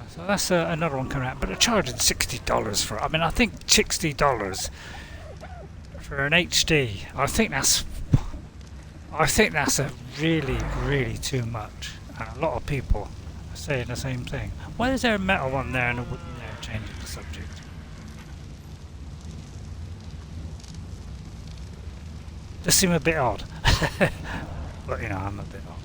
So that's another one coming out, but they're charging $60 for it. I mean, I think $60 for an HD. I think that's a really too much. And a lot of people are saying the same thing. Why is there a metal one there and a wooden there? Changing the subject. Does seem a bit odd. But you know, I'm a bit odd.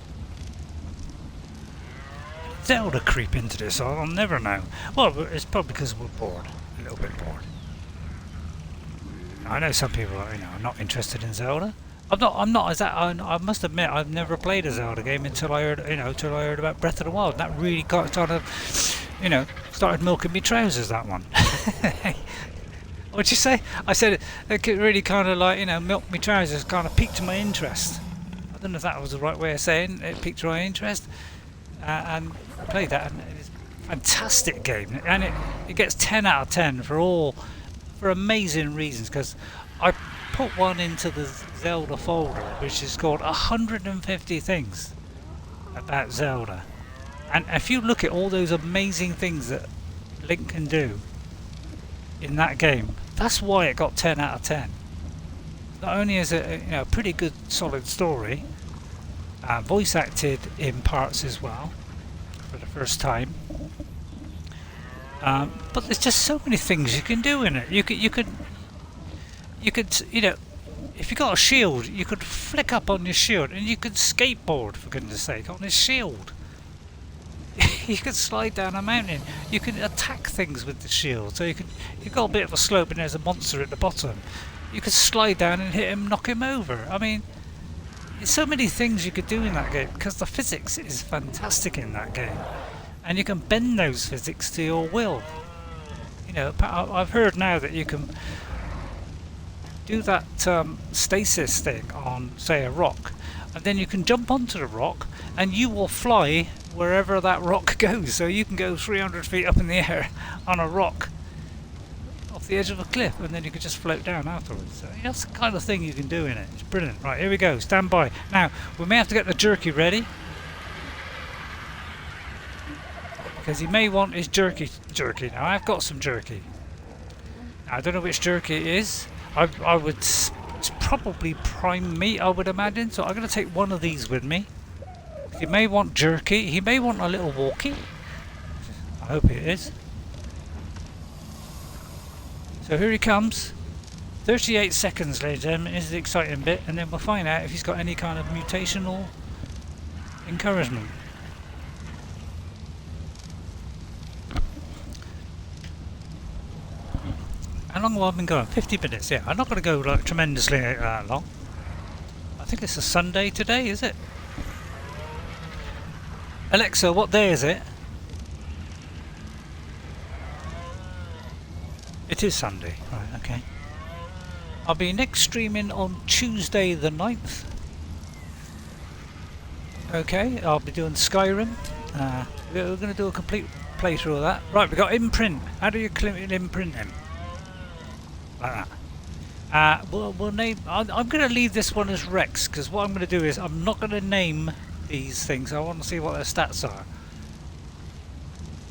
Zelda creep into this, I'll never know. Well, it's probably because we're bored. A little bit bored. I know some people are, you know, not interested in Zelda. I'm not as that. I must admit, I've never played a Zelda game until I heard, you know, about Breath of the Wild. That really started milking me trousers. That one. What'd you say? I said it really kind of like, you know, milked me trousers, kind of piqued my interest. I don't know if that was the right way of saying it, piqued my interest. And I played that, and it's a fantastic game. And it gets 10 out of 10 for amazing reasons, because I put one into the Zelda folder, which is called 150 things about Zelda. And if you look at all those amazing things that Link can do in that game, that's why it got 10 out of 10. Not only is it a pretty good solid story, voice acted in parts as well for the first time, but there's just so many things you can do in it. You could you know, if you got a shield, you could flick up on your shield and you could skateboard, for goodness sake, on this shield. You could slide down a mountain. You can attack things with the shield. So you've got a bit of a slope and there's a monster at the bottom. You could slide down and hit him, knock him over. I mean, there's so many things you could do in that game because the physics is fantastic in that game, and you can bend those physics to your will. You know, I've heard now that you can do that stasis thing on, say, a rock, and then you can jump onto the rock and you will fly wherever that rock goes. So you can go 300 feet up in the air on a rock off the edge of a cliff, and then you can just float down afterwards. So that's the kind of thing you can do in it. It's brilliant. Right, here we go. Stand by. Now, we may have to get the jerky ready, because he may want his jerky. Now, I've got some jerky. Now, I don't know which jerky it is. I would... It's probably prime meat, I would imagine. So I'm going to take one of these with me. He may want jerky, he may want a little walkie. I hope it is. So here he comes. 38 seconds, ladies and gentlemen, is the exciting bit, and then we'll find out if he's got any kind of mutational encouragement. How long have I been going? 50 minutes, yeah. I'm not going to go like tremendously long. I think it's a Sunday today, is it? Alexa, what day is it? It is Sunday, right, okay. I'll be next streaming on Tuesday the 9th. Okay, I'll be doing Skyrim. We're going to do a complete playthrough of that. Right, we've got imprint. How do you imprint him? Like that. We'll name. I'm going to leave this one as Rex, because what I'm going to do is I'm not going to name these things. I want to see what their stats are.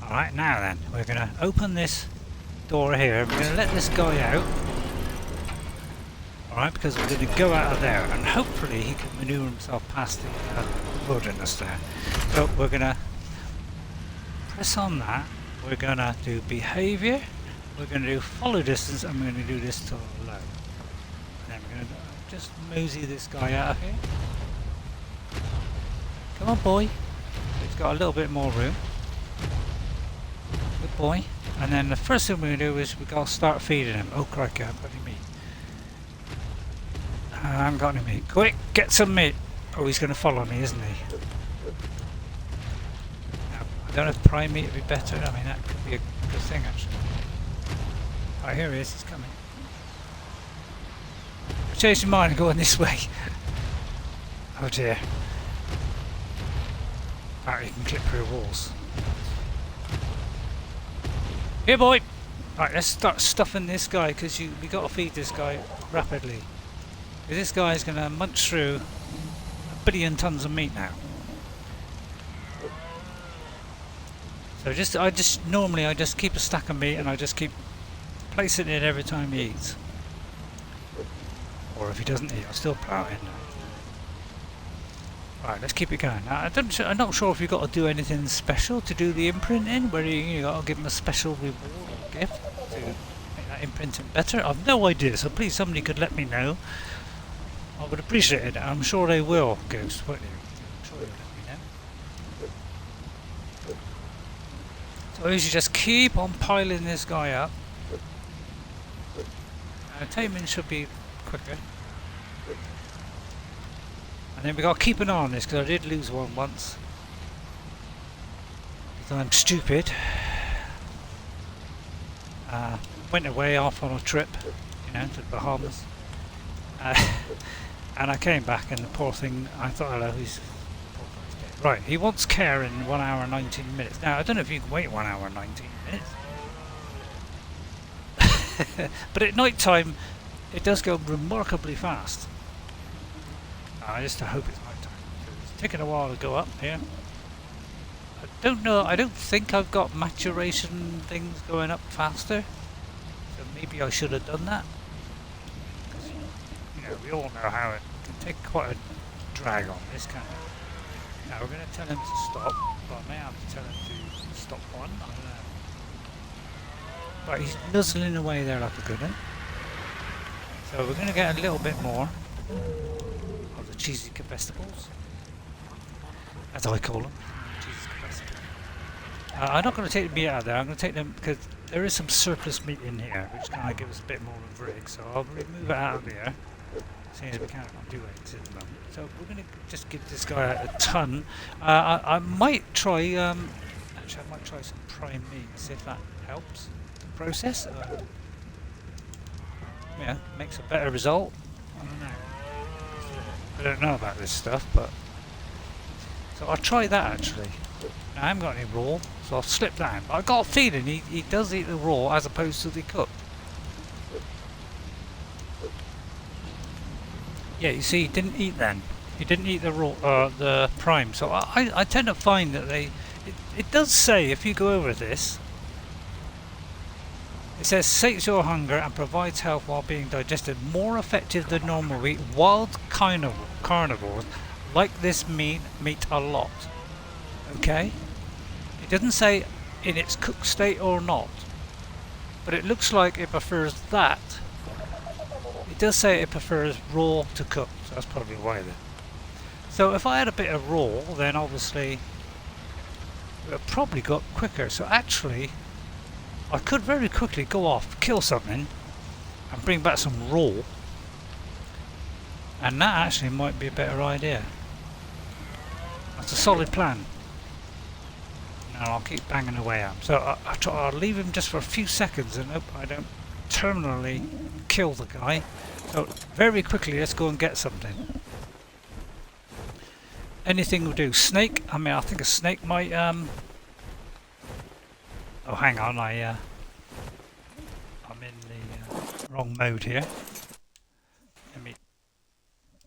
Alright, now then, we're going to open this door here. We're going to let this guy out. Alright, because we're going to go out of there, and hopefully he can maneuver himself past the wilderness there. So we're going to press on that. We're going to do behaviour. We're going to do follow distance, and we're going to do this to low. And then we're going to just mosey this guy out of here. Come on, boy. He's got a little bit more room. Good boy. And then the first thing we're going to do is we've got to start feeding him. Oh, crikey, I haven't got any meat. I haven't got any meat. Quick, get some meat. Oh, he's going to follow me, isn't he? No, I don't know if prime meat would be better. I mean, that could be a good thing, actually. Oh, here he is. He's coming. Change your mind and going this way. Oh, dear. Alright, you can clip through walls. Here, boy! Alright, let's start stuffing this guy, because we got to feed this guy rapidly. This guy's going to munch through 1 billion tons of meat now. So normally I just keep a stack of meat and I just keep placing it every time he eats. Or if he doesn't eat, I'll still plow it in there. Right, let's keep it going. Now, I'm not sure if you've got to do anything special to do the imprinting, whether you got to give him a special reward or gift to make that imprinting better. I've no idea, so please somebody could let me know. I would appreciate it. I'm sure they will, Ghost, won't you? I'm sure they'll let me know. So you just keep on piling this guy up. Taming should be quicker. And then we got to keep an eye on this, because I did lose one once. Because I'm stupid. Went away off on a trip, you know, to the Bahamas. And I came back, and the poor thing, I thought, hello, he's dead. Right, he wants care in 1 hour and 19 minutes. Now, I don't know if you can wait 1 hour and 19 minutes. But at night time, it does go remarkably fast. I just hope it's night time. It's taking a while to go up here. I don't know, I don't think I've got maturation things going up faster. So maybe I should have done that. Because, you know, we all know how it can take quite a drag on this kind of. Now we're going to tell him to stop. Well, I may have to tell him to stop one. I don't know. Right, he's nuzzling away there like a good one. So we're going to get a little bit more of the cheesy comestibles, as I call them. Cheesy comestibles. I'm not going to take the meat out of there. I'm going to take them because there is some surplus meat in here, which kind of gives us a bit more of a rig. So I'll remove it out of there, seeing as we can't do anything at the moment. So we're going to just give this guy a ton. I might try. Actually, I might try some prime meat. See if that helps. Process, yeah, makes a better result. I don't know. I don't know about this stuff, but so I'll try that actually. Now, I haven't got any raw, so I'll slip that in. But I got a feeling he does eat the raw as opposed to the cooked. Yeah, you see, he didn't eat then. He didn't eat the raw, the prime. So I tend to find that it does say if you go over this. It says, sates your hunger and provides health while being digested. More effective than normal meat. Wild carnivores like this meat a lot. Okay? It doesn't say in its cooked state or not, but it looks like it prefers that. It does say it prefers raw to cooked, so that's probably why then. So if I had a bit of raw, then obviously it would probably go up quicker. So actually, I could very quickly go off, kill something, and bring back some raw, and that actually might be a better idea. That's a solid plan. And I'll keep banging away at him. So I'll leave him just for a few seconds and hope I don't terminally kill the guy. So very quickly, let's go and get something. Anything will do. Snake. I mean, I think a snake might. Oh, hang on. I'm in the wrong mode here. Let me.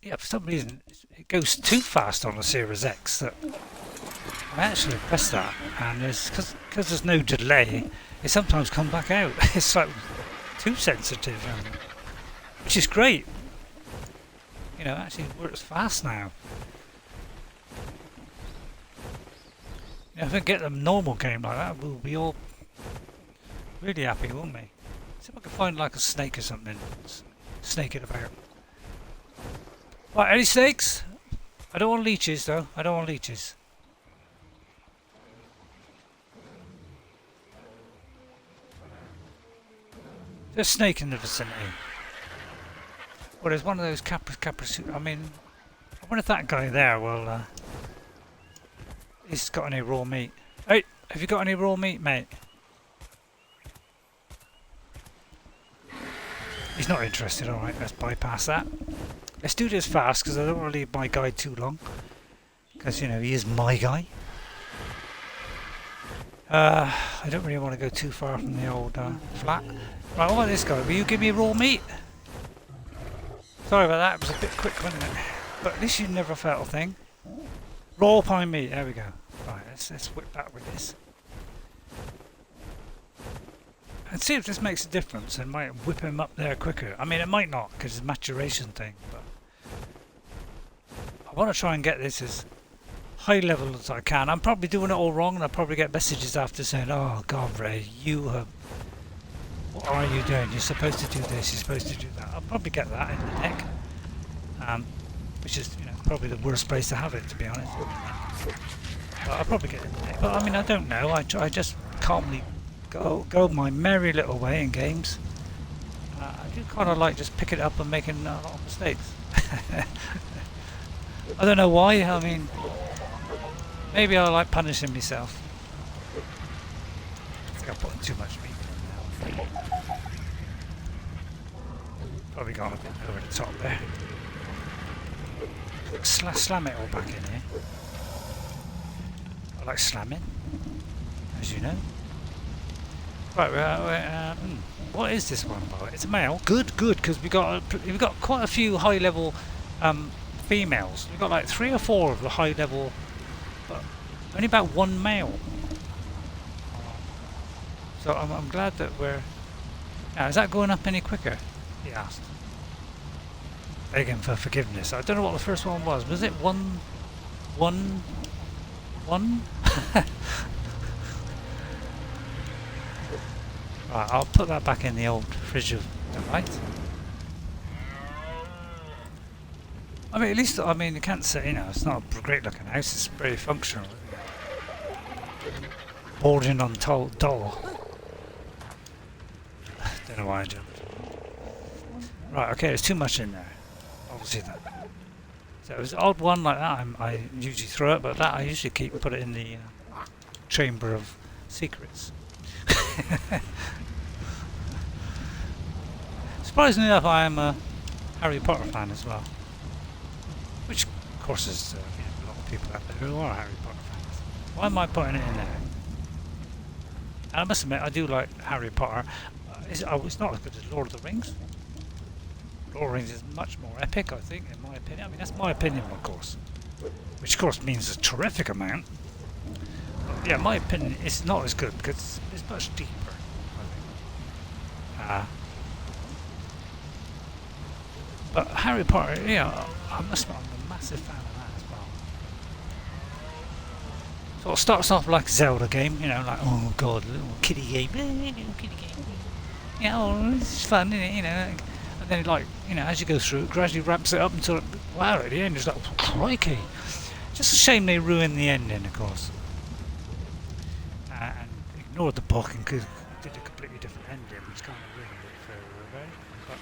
Yeah, for some reason it goes too fast on the Series X. That I actually press that, and because there's no delay, it sometimes comes back out. It's like too sensitive, which is great. You know, it actually works fast now. You know, if I get a normal game like that, we'll be all really happy, won't we? See if I can find like a snake or something. Snake it about. Right, any snakes? I don't want leeches though. I don't want leeches. There's a snake in the vicinity. Well, there's one of those capra. I mean, I wonder if that guy there will. He's got any raw meat. Hey, have you got any raw meat, mate? He's not interested. All right, let's bypass that. Let's do this fast because I don't want to leave my guy too long. Because you know he is my guy. I don't really want to go too far from the old flat. Right, what about this guy? Will you give me raw meat? Sorry about that, it was a bit quick, wasn't it? But at least you never felt a thing. Raw pine meat, there we go. Right, let's whip that with this. And see if this makes a difference. It might whip him up there quicker. I mean, it might not, because it's a maturation thing. But I want to try and get this as high level as I can. I'm probably doing it all wrong, and I'll probably get messages after saying, "Oh God, Ray, you have... what are you doing? You're supposed to do this, you're supposed to do that." I'll probably get that in the neck. Which is, you know, probably the worst place to have it, to be honest. But I'll probably get it in the neck. But I mean, I don't know. I just calmly go my merry little way in games. I do kind of like just picking it up and making a lot of mistakes. I don't know why. I mean, maybe I like punishing myself. I think I'm putting too much meat in now. Probably gone a bit over the top there. Slam it all back in here. I like slamming, as you know. Right, what is this one, by the way? It's a male. Good, because we've got quite a few high level females. We've got like 3 or 4 of the high level, but only about 1 male. So I'm glad that we're. Now, is that going up any quicker? He asked. Begging for forgiveness. I don't know what the first one was. Was it 1? Right, I'll put that back in the old fridge of right. I mean, at least, I mean, you can't say, you know, it's not a great looking house, it's very functional. Bordering on dull. Don't know why I jumped. Right, okay, there's too much in there. Obviously that. So it was an odd one like that, I usually throw it, but that I usually keep and put it in the chamber of secrets. Surprisingly enough, I am a Harry Potter fan as well. Which, of course, is you know, a lot of people out there who are Harry Potter fans. Why am I putting it in there? And I must admit, I do like Harry Potter. It's not as good as Lord of the Rings. Lord of the Rings is much more epic, I think, in my opinion. I mean, that's my opinion, of course. Which, of course, means a terrific amount. But, yeah, my opinion, it's not as good because it's much deeper, I think. But Harry Potter, yeah, I must admit, I'm a massive fan of that as well. Sort of starts off like a Zelda game, you know, like, oh god, little kiddie game, little kiddie game. Yeah, oh, it's fun, isn't it? You know. And then, like, you know, as you go through, it gradually ramps it up until, wow, at the end it's like, crikey. Just a shame they ruined the ending, of course. And ignored the book and did a completely different ending, which kind of ruined it for RayRay. But,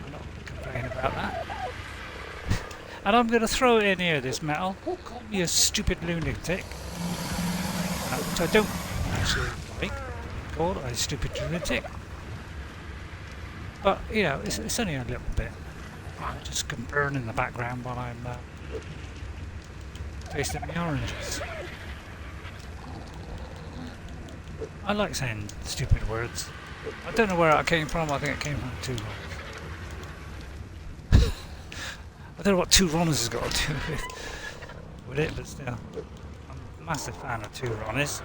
I'm not going to complain about that. And I'm going to throw it in here, this metal. Call me a stupid lunatic. Which I don't actually like being called a stupid lunatic. But, you know, it's only a little bit. Just can burn in the background while I'm tasting my oranges. I like saying stupid words. I don't know where that came from. I think it came from two Ronnies. I don't know what two Ronnies has got to do with it, but still. I'm a massive fan of two Ronnies.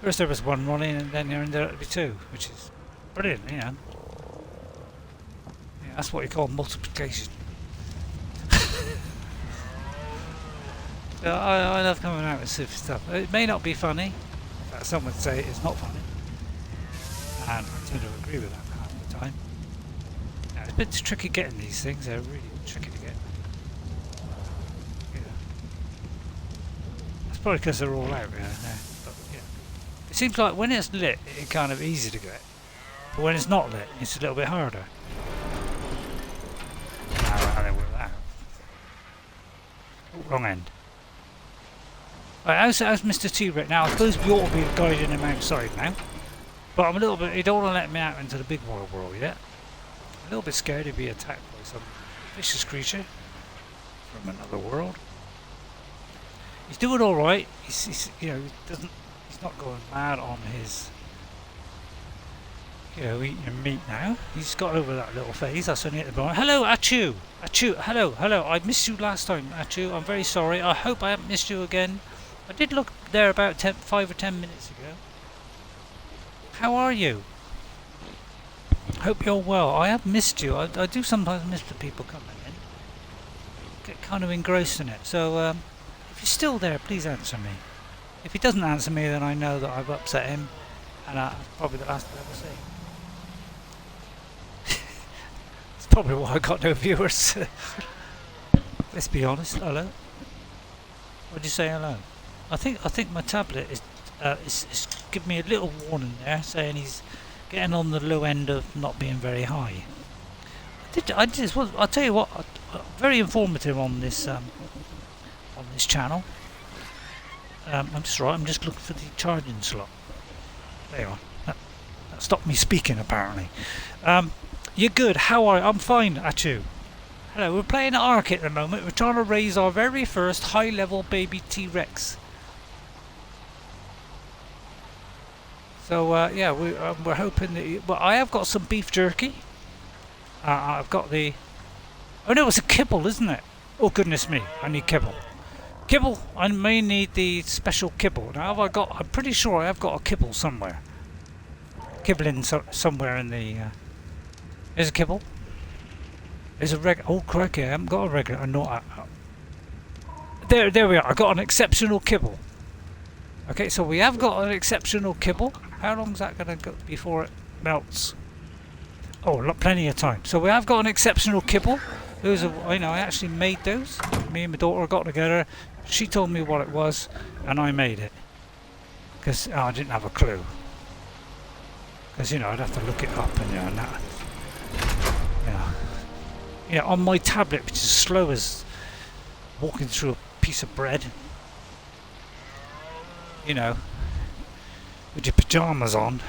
First there was one Ronnie, and then there ended up to be two, which is brilliant, you know. Yeah, that's what you call multiplication. So I love coming out with stupid stuff. It may not be funny. In fact, some would say it's not funny. And I tend to agree with that half the time. Yeah, it's a bit tricky getting these things. They're really tricky to get. Yeah. That's probably because they're all out, yeah. But, yeah. It seems like when it's lit, it's kind of easy to get. But when it's not lit, it's a little bit harder. Wrong end. Right, how's Mr. T-Rex now? I suppose we ought to be guiding him outside now. But I'm a little bit, he don't want to let me out into the big wild world yet. I'm a little bit scared he'd be attacked by some vicious creature from another world. He's doing alright. He's you know, he's not going mad on his, you know, eating meat now. He's got over that little phase. That's only at the moment. Hello, Achu! Achu, hello. I missed you last time, Achu. I'm very sorry. I hope I haven't missed you again. I did look there about 5 or 10 minutes ago. How are you? Hope you're well. I have missed you. I do sometimes miss the people coming in. Get kind of engrossed in it. So, if you're still there, please answer me. If he doesn't answer me, then I know that I've upset him. And that's probably the last I'll ever say. It's probably why I got no viewers. Let's be honest. Hello. What'd you say? Hello. I think my tablet is giving me a little warning there, saying he's getting on the low end of not being very high. I'll tell you what. Very informative on this channel. I'm just looking for the charging slot. There you are. That stopped me speaking apparently. You're good. How are you? I'm fine, Achu. Hello, we're playing at Ark at the moment. We're trying to raise our very first high-level baby T-Rex. So yeah, we're hoping that. Well, I have got some beef jerky. I've got the. Oh no, it's a kibble, isn't it? Oh goodness me, I need kibble. Kibble. I may need the special kibble. Now, have I got? I'm pretty sure I have got a kibble somewhere. Kibbling somewhere in the. There's a kibble. There's a oh crikey, I haven't got a regular. Not. There we are. I got an exceptional kibble. Okay, so we have got an exceptional kibble. How long is that going to go before it melts? Oh, plenty of time. So we have got an exceptional kibble. Those are, I actually made those. Me and my daughter got together. She told me what it was, and I made it. Because I didn't have a clue. Because I'd have to look it up and that. On my tablet, which is slow as walking through a piece of bread. With your pyjamas on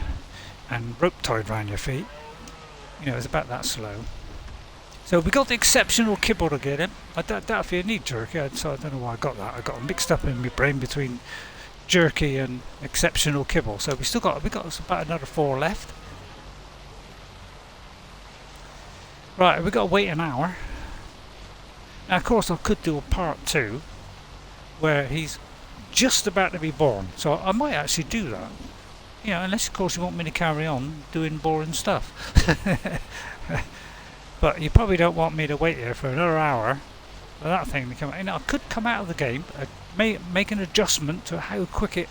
and rope tied around your feet. It's about that slow. So we got the exceptional kibble to get him. I doubt if you need jerky, so I don't know why I got that. I got mixed up in my brain between jerky and exceptional kibble. So we got about another 4 left. Right, we've got to wait an hour. Now, of course, I could do a part 2 where he's just about to be born. So I might actually do that. Unless, of course, you want me to carry on doing boring stuff. But you probably don't want me to wait here for another hour for that thing to come out. You know, I could come out of the game, make an adjustment to how quick it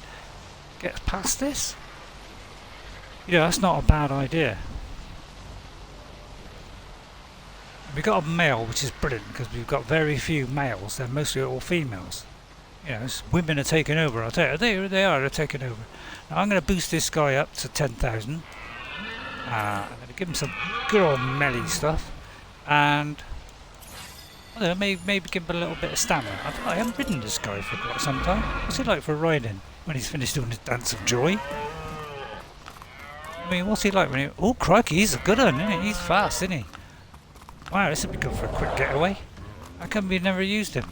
gets past this. You know, that's not a bad idea. We got a male, which is brilliant because we've got very few males. They're mostly all females. You know, women are taking over. I'll tell you, they're taking over. Now I'm going to boost this guy up to 10,000. I'm going to give him some good old melee stuff, and I don't know, maybe give him a little bit of stamina. I haven't ridden this guy for quite some time. What's he like for riding when he's finished doing his dance of joy? I mean, what's he like when he... Oh, crikey, he's a good one, isn't he? He's fast, isn't he? Wow, this would be good for a quick getaway. How come we never used him?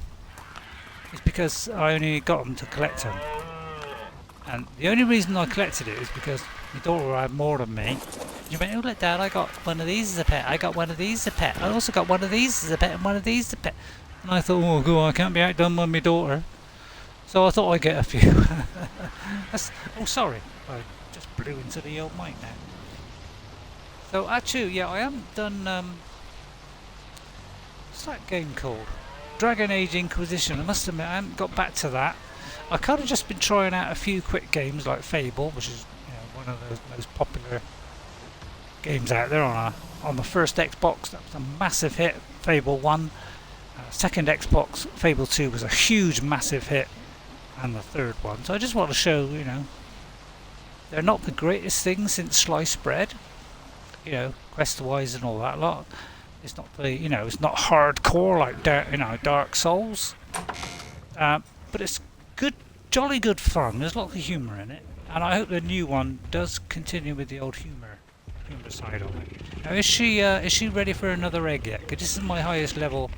It's because I only got him to collect him. And the only reason I collected it is because my daughter had more than me. You went, oh look Dad, I got one of these as a pet, I got one of these as a pet, I also got one of these as a pet and one of these as a pet. And I thought, oh God, I can't be outdone by my daughter. So I thought I'd get a few. Oh sorry, I just blew into the old mic now. So actually, yeah, I haven't done, what's that game called? Dragon Age Inquisition. I must admit I haven't got back to that. I kind of just been trying out a few quick games like Fable, which is, you know, one of the most popular games out there on the first Xbox. That was a massive hit. Fable 1. Second Xbox, Fable 2 was a huge, massive hit, and the third one. So I just want to show, you know, they're not the greatest things since sliced bread, you know, quest-wise and all that lot. It's not the, you know, it's not hardcore like Dark Souls, but it's good, jolly good fun. There's lots of humour in it, and I hope the new one does continue with the old humour side of it. Now, is she ready for another egg yet? Because this is my highest level,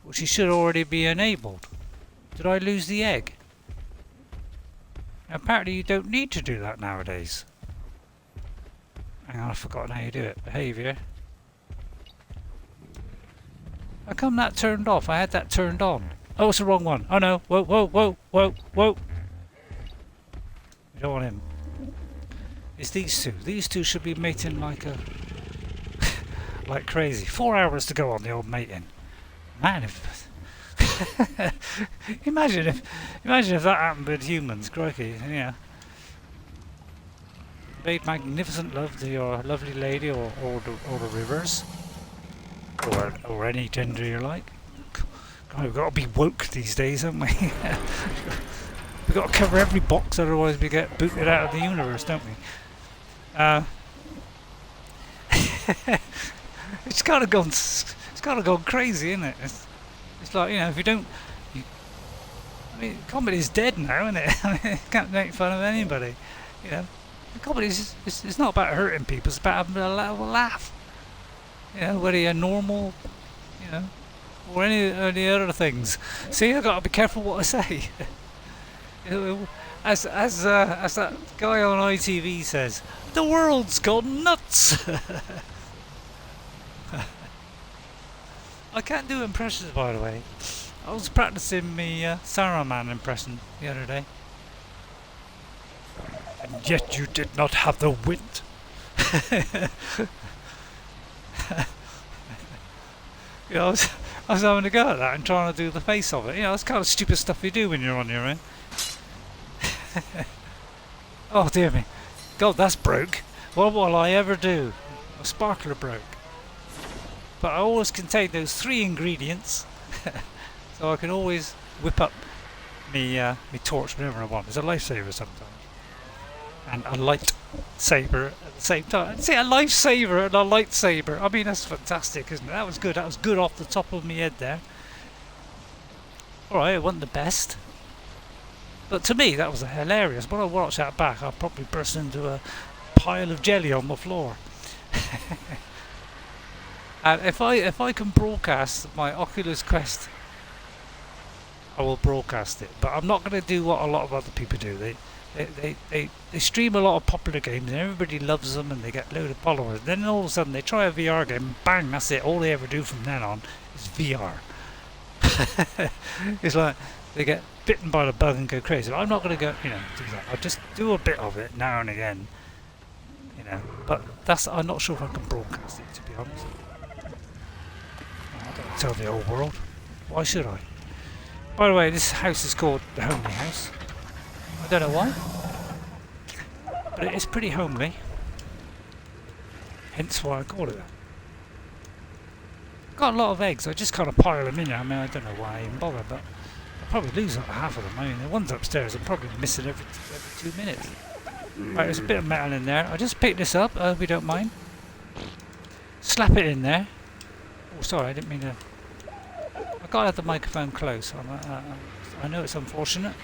which she should already be enabled. Did I lose the egg? Now, apparently, you don't need to do that nowadays. Hang on, I've forgotten how you do it. Behaviour. How come that turned off? I had that turned on. Oh, it's the wrong one. Oh no. Whoa, whoa, whoa, whoa, whoa. We don't want him. It's these two. These two should be mating like a... like crazy. 4 hours to go on the old mating. Man, if... imagine if that happened with humans, crikey, yeah. Made magnificent love to your lovely lady or the rivers. Or any gender you like. God, we've got to be woke these days, haven't we? We've got to cover every box, otherwise we get booted out of the universe, don't we? It's kind of gone crazy, isn't it? It's like, you know, if you don't... I mean, comedy's dead now, isn't it? I mean, you can't make fun of anybody, you know. Comedy's it's not about hurting people, it's about having a laugh. You know, whether you're normal, you know, or any other things. See, I've got to be careful what I say. You know, as that guy on ITV says, the world's gone nuts. I can't do impressions, by the way. I was practicing my Saruman impression the other day. And yet you did not have the wit. You know, I was having a go at that and trying to do the face of it. You know, it's kind of stupid stuff you do when you're on your own. Oh dear me. God, that's broke. What will I ever do? A sparkler broke. But I always contain those 3 ingredients. So I can always whip up me torch whenever I want. It's a lifesaver sometimes. And a lightsaber at the same time. See, a lifesaver and a lightsaber. I mean, that's fantastic, isn't it? That was good. That was good off the top of my head there. Alright, it wasn't the best. But to me, that was hilarious. When I watched that back, I probably burst into a pile of jelly on the floor. And if I can broadcast my Oculus Quest, I will broadcast it. But I'm not going to do what a lot of other people do. They stream a lot of popular games and everybody loves them and they get a load of followers. Then all of a sudden they try a VR game and bang, that's it. All they ever do from then on is VR. It's like they get bitten by the bug and go crazy. But I'm not going to go, you know, do that. I'll just do a bit of it now and again, you know. But I'm not sure if I can broadcast it, to be honest. tell the whole world. Why should I? By the way, this house is called the Homely House. I don't know why, but it is pretty homely. Hence why I call it that. Got a lot of eggs. I just kind of pile them in there. I mean, I don't know why I even bother, but I'll probably lose like half of them. I mean, the ones upstairs I'm probably missing every 2 minutes. Right, there's a bit of metal in there. I just picked this up. I hope you don't mind. Slap it in there. Oh, sorry, I didn't mean to. I gotta have the microphone close. I know it's unfortunate,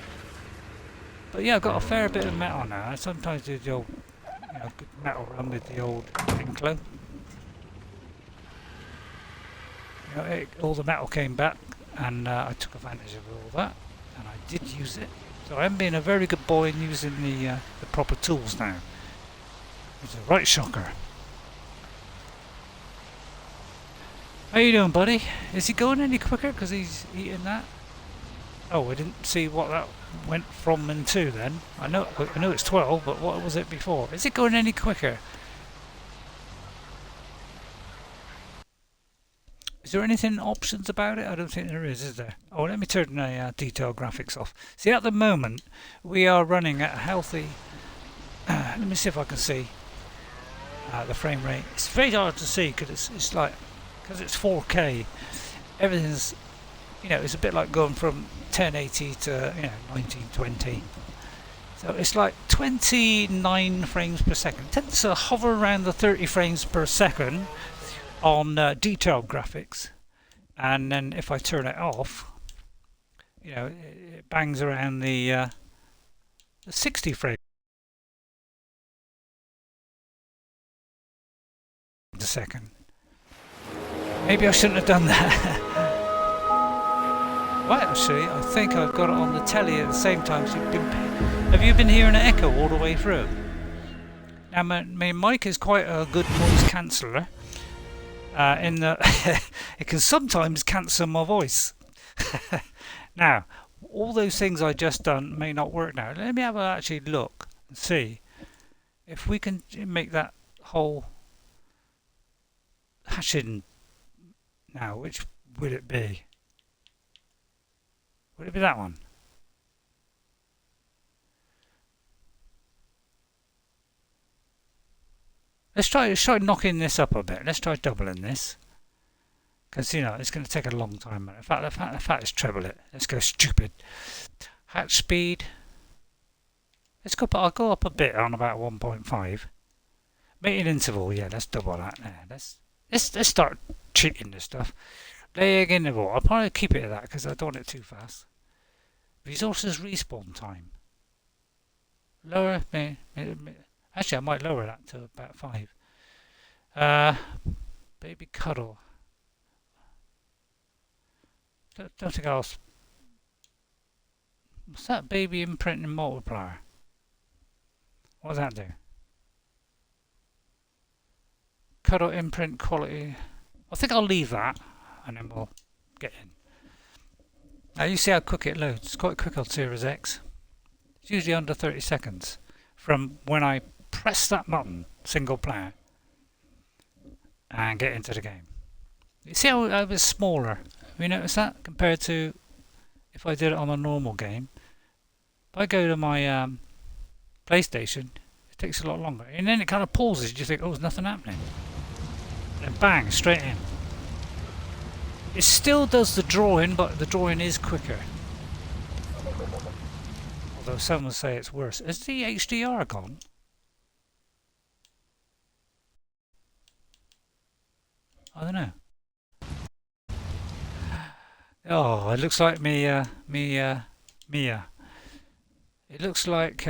but yeah, I've got a fair bit of metal now. I sometimes do the old, good metal run with the old Inclo. All the metal came back, and I took advantage of all that, and I did use it. So I'm being a very good boy in using the proper tools now. It's a right shocker. How you doing, buddy? Is he going any quicker because he's eating that? Oh, I didn't see what that went from and to then. I know it's 12, but what was it before? Is it going any quicker? Is there anything options about it? I don't think there is there? Oh, let me turn the detail graphics off. See, at the moment, we are running at a healthy... let me see if I can see the frame rate. It's very hard to see because it's like... Because it's 4K, everything's... it's a bit like going from 1080 to, 1920. So it's like 29 frames per second. It tends to hover around the 30 frames per second on detailed graphics, and then if I turn it off, it bangs around the 60 frames a second. Maybe I shouldn't have done that. Right, actually, I think I've got it on the telly at the same time. So have you been hearing an echo all the way through? Now, my mic is quite a good noise canceller. In that it can sometimes cancel my voice. Now, all those things I just done may not work now. Let me have a actually look and see if we can make that whole hashing. Now, which would it be? Would it be that one? Let's try knocking this up a bit. Let's try doubling this. Because, it's going to take a long time. In fact, let's treble it. Let's go stupid. Hatch speed. I'll go up a bit on about 1.5. Mating interval, yeah, let's double that there. Let's start cheating this stuff. Lay egg interval. I'll probably keep it at that because I don't want it too fast. Resources respawn time. Lower. Actually, I might lower that to about 5. Baby cuddle. Don't think I'll. What's that baby imprinting multiplier? What does that do? Cuddle imprint quality. I think I'll leave that and then we'll get in. Now you see how quick it loads. It's quite quick on Series X. It's usually under 30 seconds from when I press that button, single player, and get into the game. You see how it's smaller? Have you noticed that compared to if I did it on a normal game? If I go to my PlayStation, it takes a lot longer, and then it kind of pauses. You think, oh, there's nothing happening. And bang, straight in. It still does the drawing, but the drawing is quicker. Although some will say it's worse. Is the HDR gone? I don't know. Oh, it looks like Mia. It looks like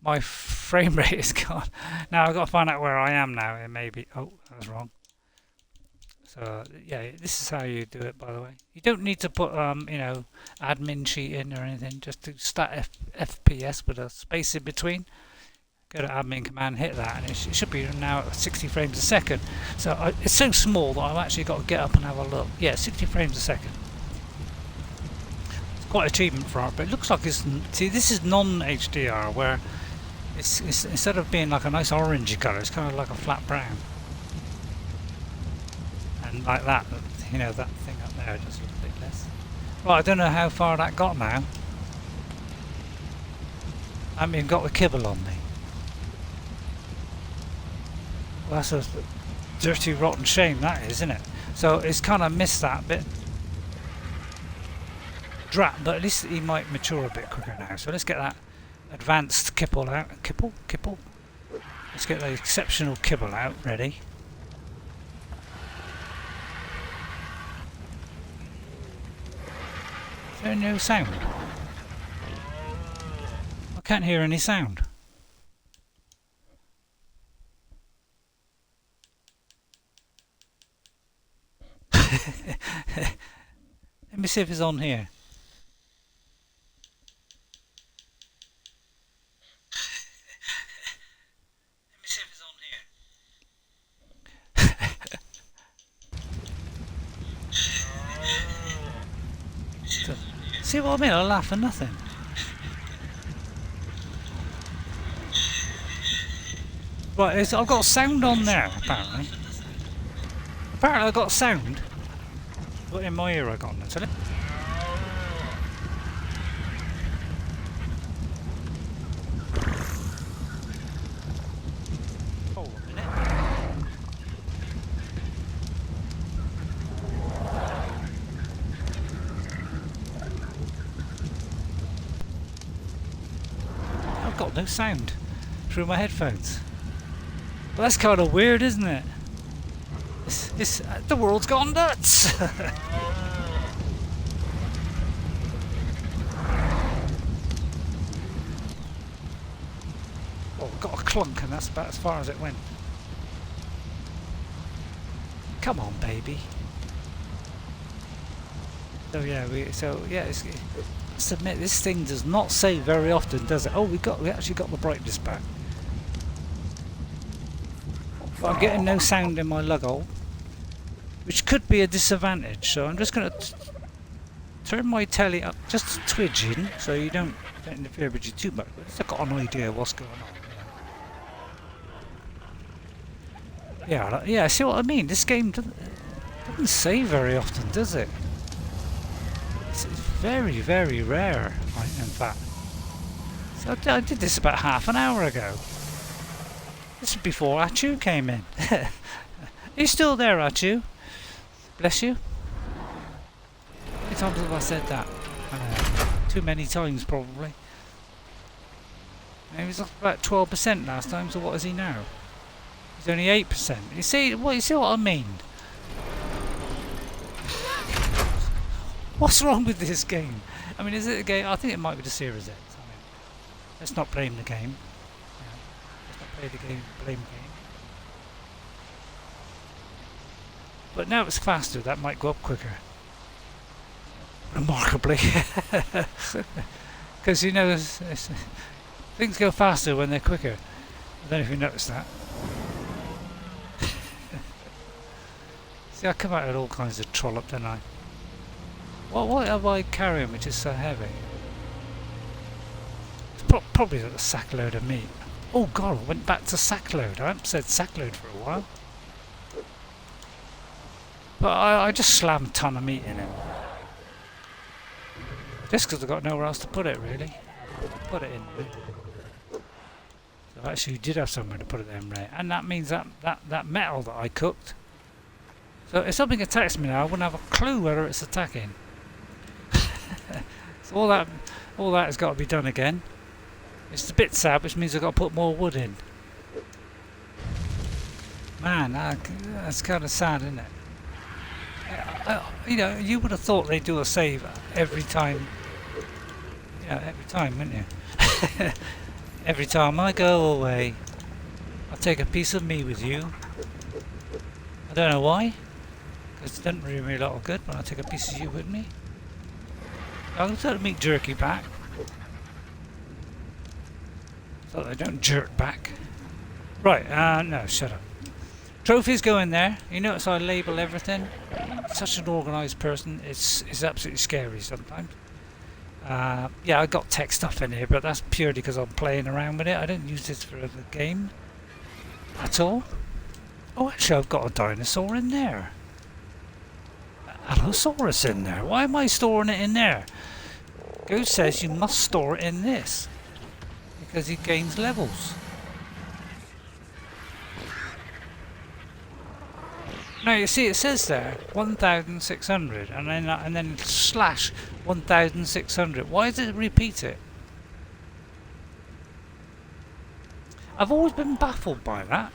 my frame rate is gone. Now I've got to find out where I am now. It may be. Oh, that was wrong. So yeah, this is how you do it. By the way, you don't need to put admin sheet in or anything. Just to start FPS with a space in between. Go to admin command, hit that, and it should be now at 60 frames a second. So it's so small that I've actually got to get up and have a look. Yeah, 60 frames a second. It's quite an achievement for art, but it looks like it's. See, this is non-HDR, where it's instead of being like a nice orangey colour, it's kind of like a flat brown. and like that, you know, that thing up there just looks a bit less. Right, I don't know how far that got now. I haven't even got the kibble on me. Well, that's a dirty, rotten shame, that is, isn't it? So it's kind of missed that bit. Drat, but at least he might mature a bit quicker now. So let's get that advanced kibble out. Kibble? Let's get the exceptional kibble out, ready. Is there no sound? I can't hear any sound. Let me see if it's on here. Let me see if it's on here. See what I mean? I laugh for nothing. Right, I've got sound on there, apparently. Apparently I've got sound. But in my ear I got none. So hold on a minute. I've got no sound through my headphones. Well, that's kind of weird, isn't it? The world's gone nuts! Oh, got a clunk, and that's about as far as it went. Come on, baby. So yeah, let's admit this thing does not save very often, does it? Oh, we actually got the brightness back. But I'm getting no sound in my lug hole, which could be a disadvantage. So I'm just going to turn my telly up just a twidging, so you don't interfere with you too much. But I've got an idea of what's going on. Yeah, see what I mean? This game doesn't save very often, does it? It's very, very rare, in fact. So I did this about half an hour ago. This is before Achu came in. Are you still there, Achu? Bless you. How many times have I said that? Too many times, probably. He was up about 12% last time, so what is he now? He's only 8%. You see what I mean? What's wrong with this game? I mean, is it a game? I think it might be the Series X. I mean, let's not blame the game. Let's not play the game, blame the game. But now it's faster, that might go up quicker. Remarkably. Because, you know, things go faster when they're quicker. I don't know if you noticed that. See, I come out with all kinds of trollop, don't I? What am I carrying which is so heavy? It's probably a sackload of meat. Oh god, I went back to sackload. I haven't said sackload for a while. But I just slammed a ton of meat in it. Just because I've got nowhere else to put it, really. Put it in there. So actually you did have somewhere to put it in, Ray. And that means that metal that I cooked. So if something attacks me now, I wouldn't have a clue whether it's attacking. So all that has got to be done again. It's a bit sad, which means I've got to put more wood in. Man, that's kind of sad, isn't it? You know, you would have thought they'd do a save every time. Yeah, every time, wouldn't you? Every time I go away, I'll take a piece of me with you. I don't know why, because it doesn't really me a lot of good, but I'll take a piece of you with me. I'll take the meat jerky back, so they don't jerk back. Right, no, shut up. Trophies go in there. You notice I label everything. Such an organised person. It's absolutely scary sometimes. Yeah, I got tech stuff in here, but that's purely because I'm playing around with it. I didn't use this for the game at all. Oh, actually, I've got a dinosaur in there. Allosaurus in there. Why am I storing it in there? Ghost says you must store it in this because he gains levels. No, you see, it says there 1,600, and then slash 1,600. Why does it repeat it? I've always been baffled by that.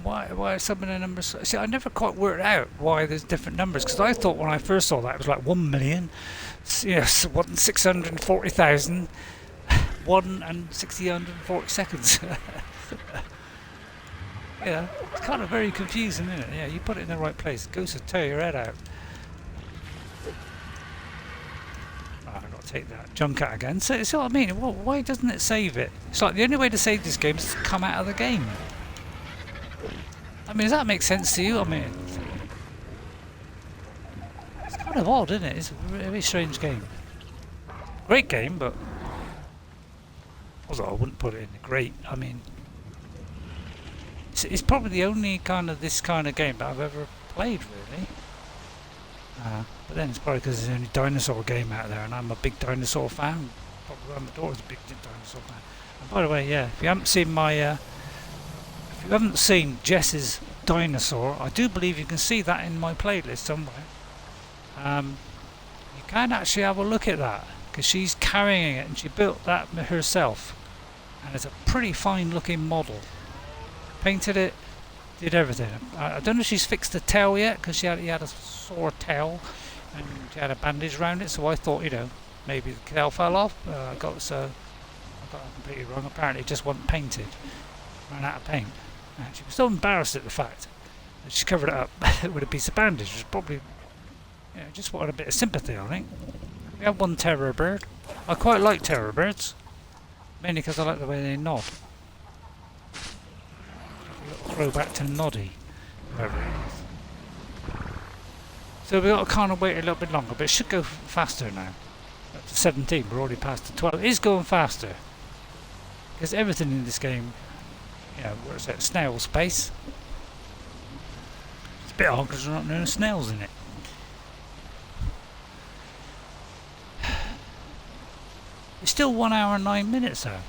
Why some of the numbers? See, I never quite worked out why there's different numbers, because I thought when I first saw that it was like 1 million, yes, 640,000, 1 and 640 seconds. Yeah, it's kind of very confusing, isn't it? Yeah, you put it in the right place, it goes to tear your head out. Oh, I've got to take that junk out again. So, see what I mean? Well, why doesn't it save it? It's like the only way to save this game is to come out of the game. I mean, does that make sense to you? I mean, it's kind of odd, isn't it? It's a very strange game. Great game, but although I wouldn't put it in the great. I mean, it's probably the only kind of this kind of game that I've ever played, really. But then it's probably because there's the only dinosaur game out there, and I'm a big dinosaur fan. Probably my daughter's a big dinosaur fan. And by the way, yeah, if you haven't seen my if you haven't seen Jess's dinosaur, I do believe you can see that in my playlist somewhere. You can actually have a look at that, because she's carrying it and she built that herself, and it's a pretty fine looking model. Painted it, did everything. I don't know if she's fixed the tail yet, because he had a sore tail and she had a bandage around it, so I thought, you know, maybe the tail fell off. I got that completely wrong. Apparently it just wasn't painted. Ran out of paint. And she was so embarrassed at the fact that she covered it up with a piece of bandage. It was probably, you know, just wanted a bit of sympathy, I think. We have one terror bird. I quite like terror birds, mainly because I like the way they nod. Throwback to Noddy, whoever it is. So we've got to kind of wait a little bit longer, but it should go faster now. Up to 17, we're already past the 12. It is going faster, because everything in this game, you know, where's that snail space? It's a bit odd because there aren't no snails in it. It's still 1 hour and 9 minutes though.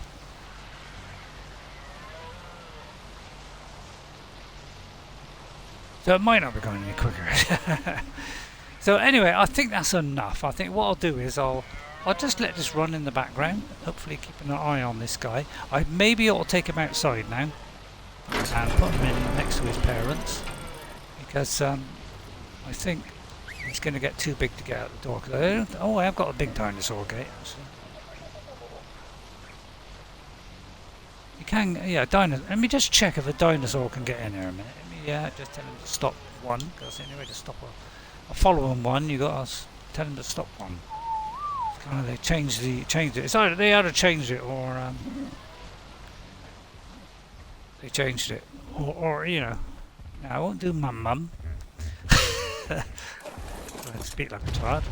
So it might not be going any quicker. So anyway, I think that's enough. I think what I'll do is I'll just let this run in the background, hopefully keeping an eye on this guy. I maybe ought to take him outside now and put him in next to his parents, because I think he's going to get too big to get out the door. I have got a big dinosaur gate actually. You can, yeah, let me just check if a dinosaur can get in here a minute. Yeah, just tell him to stop one, because anyway to stop a following one, you got to tell him to stop one. It's kind of, they changed it. It's either they either changed it or they changed it, or you know. Now I won't do mum. I speak like a child.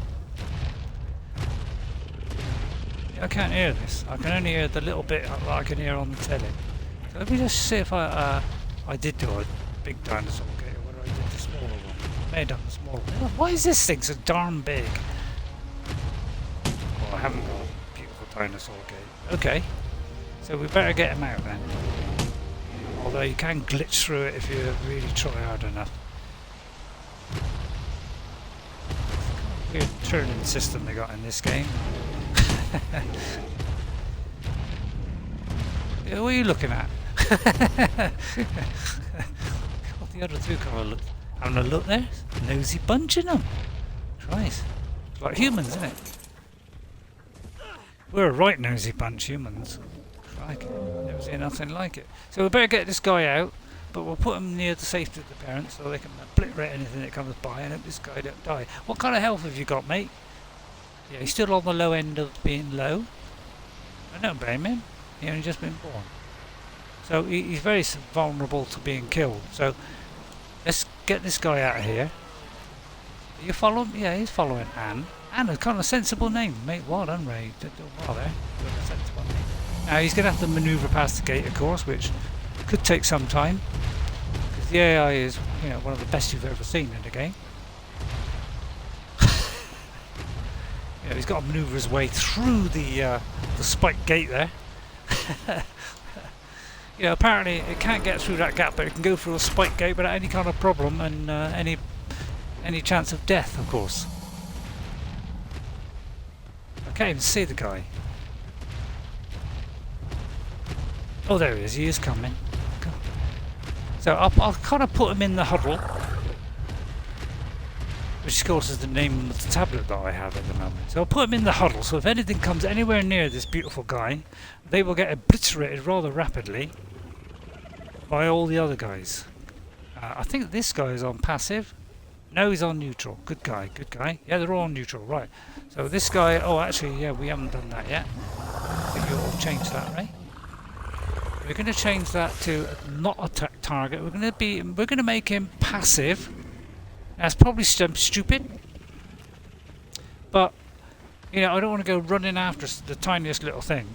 I can't hear this. I can only hear the little bit that I can hear on the telly. So let me just see if I did do a big dinosaur gate, or whether I did the smaller one. Made up the smaller one. Why is this thing so darn big? Well, I haven't got a beautiful dinosaur gate. Okay, so we better get him out then. Although you can glitch through it if you really try hard enough. Weird turning system they got in this game. Yeah, what are you looking at? The other two kind of look, having a look there. Nosy bunch in them. Christ. It's like humans, isn't it? We're a right nosy bunch, humans. Crikey. Never seen nothing like it. So we better get this guy out, but we'll put him near the safety of the parents so they can obliterate anything that comes by and hope this guy don't die. What kind of health have you got, mate? Yeah, he's still on the low end of being low. I don't blame him. He only just been born. So he's very vulnerable to being killed. So let's get this guy out of here. You follow him? Yeah, he's following Anne. Anne, a kind of sensible name. Mate, well done, Ray. Did well there. Sensible name. Now he's going to have to manoeuvre past the gate, of course, which could take some time. Because the AI is, you know, one of the best you've ever seen in a game. You know, he's got to manoeuvre his way through the spike gate there. You know, apparently it can't get through that gap, but it can go through a spike gate without any kind of problem and any chance of death, of course. I can't even see the guy. Oh, there he is. He is coming. So I'll kind of put him in the huddle, which of course is the name of the tablet that I have at the moment. So I'll put him in the huddle, so if anything comes anywhere near this beautiful guy, they will get obliterated rather rapidly by all the other guys. I think this guy is on passive. No, he's on neutral. Good guy, good guy. Yeah, they're all on neutral, right. So this guy, oh actually, yeah, we haven't done that yet. I think you'll change that, right? We're going to change that to not attack target. We're going to make him passive. That's probably stupid, but you know, I don't want to go running after the tiniest little thing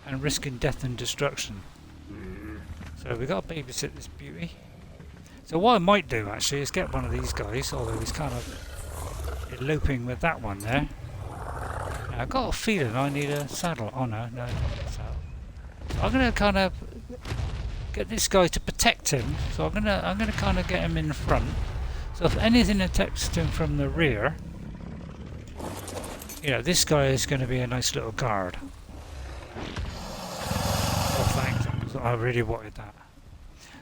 and risking death and destruction. So we've got to babysit this beauty. So what I might do actually is get one of these guys, although he's kind of eloping with that one there. Now, I've got a feeling I need a saddle. Oh no, no, not a saddle. I'm going to kind of get this guy to protect him. So I'm going to kind of get him in front. So if anything attacks him from the rear, you know, this guy is going to be a nice little guard. Oh, thanks. I really wanted that.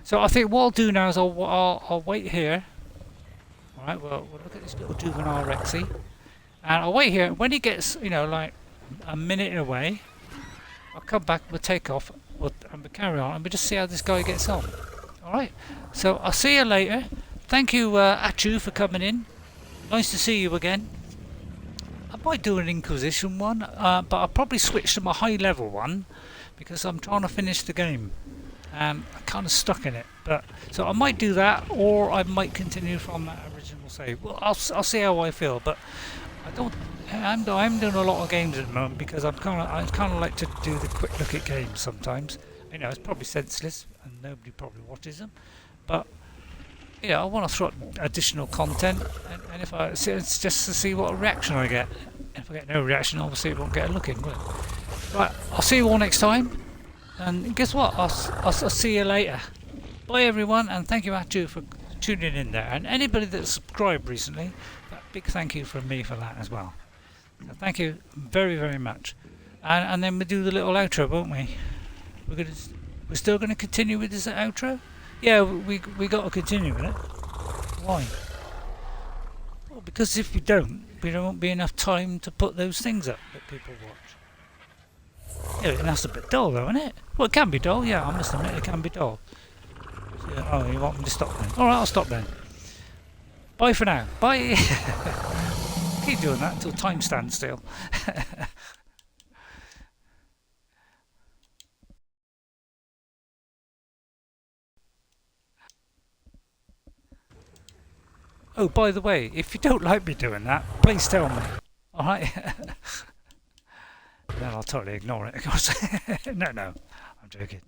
So I think what I'll do now is I'll wait here. All right. Well, we'll look at this little juvenile Rexy, and I'll wait here. When he gets, you know, like a minute away, I'll come back. We'll take off, and we'll carry on, and we'll just see how this guy gets on. All right. So I'll see you later. Thank you, Achu, for coming in. Nice to see you again. I might do an Inquisition one, but I'll probably switch to my high level one because I'm trying to finish the game. I'm kind of stuck in it, but so I might do that, or I might continue from that original save. Well, I'll see how I feel, but I'm doing a lot of games at the moment because I kind of like to do the quick look at games sometimes. You know, it's probably senseless and nobody probably watches them, but you know, I want to throw up additional content, and if it's just to see what reaction I get. If I get no reaction, obviously it won't get a look in, will it? Right, I'll see you all next time. And guess what? I'll see you later. Bye everyone, and thank you Atu for tuning in there. And anybody that subscribed recently, a big thank you from me for that as well. So thank you very, very much. And then we'll do the little outro, won't we? We're still gonna continue with this outro? Yeah, we got to continue with it. Why? Well, because if we don't, there won't be enough time to put those things up that people watch. Yeah, that's a bit dull though, isn't it? Well, it can be dull, yeah, I must admit it can be dull. So, oh, you want me to stop then? Alright, I'll stop then. Bye for now. Bye! Keep doing that until time stands still. Oh, by the way, if you don't like me doing that, please tell me. Alright? Then I'll totally ignore it, of course. No, I'm joking.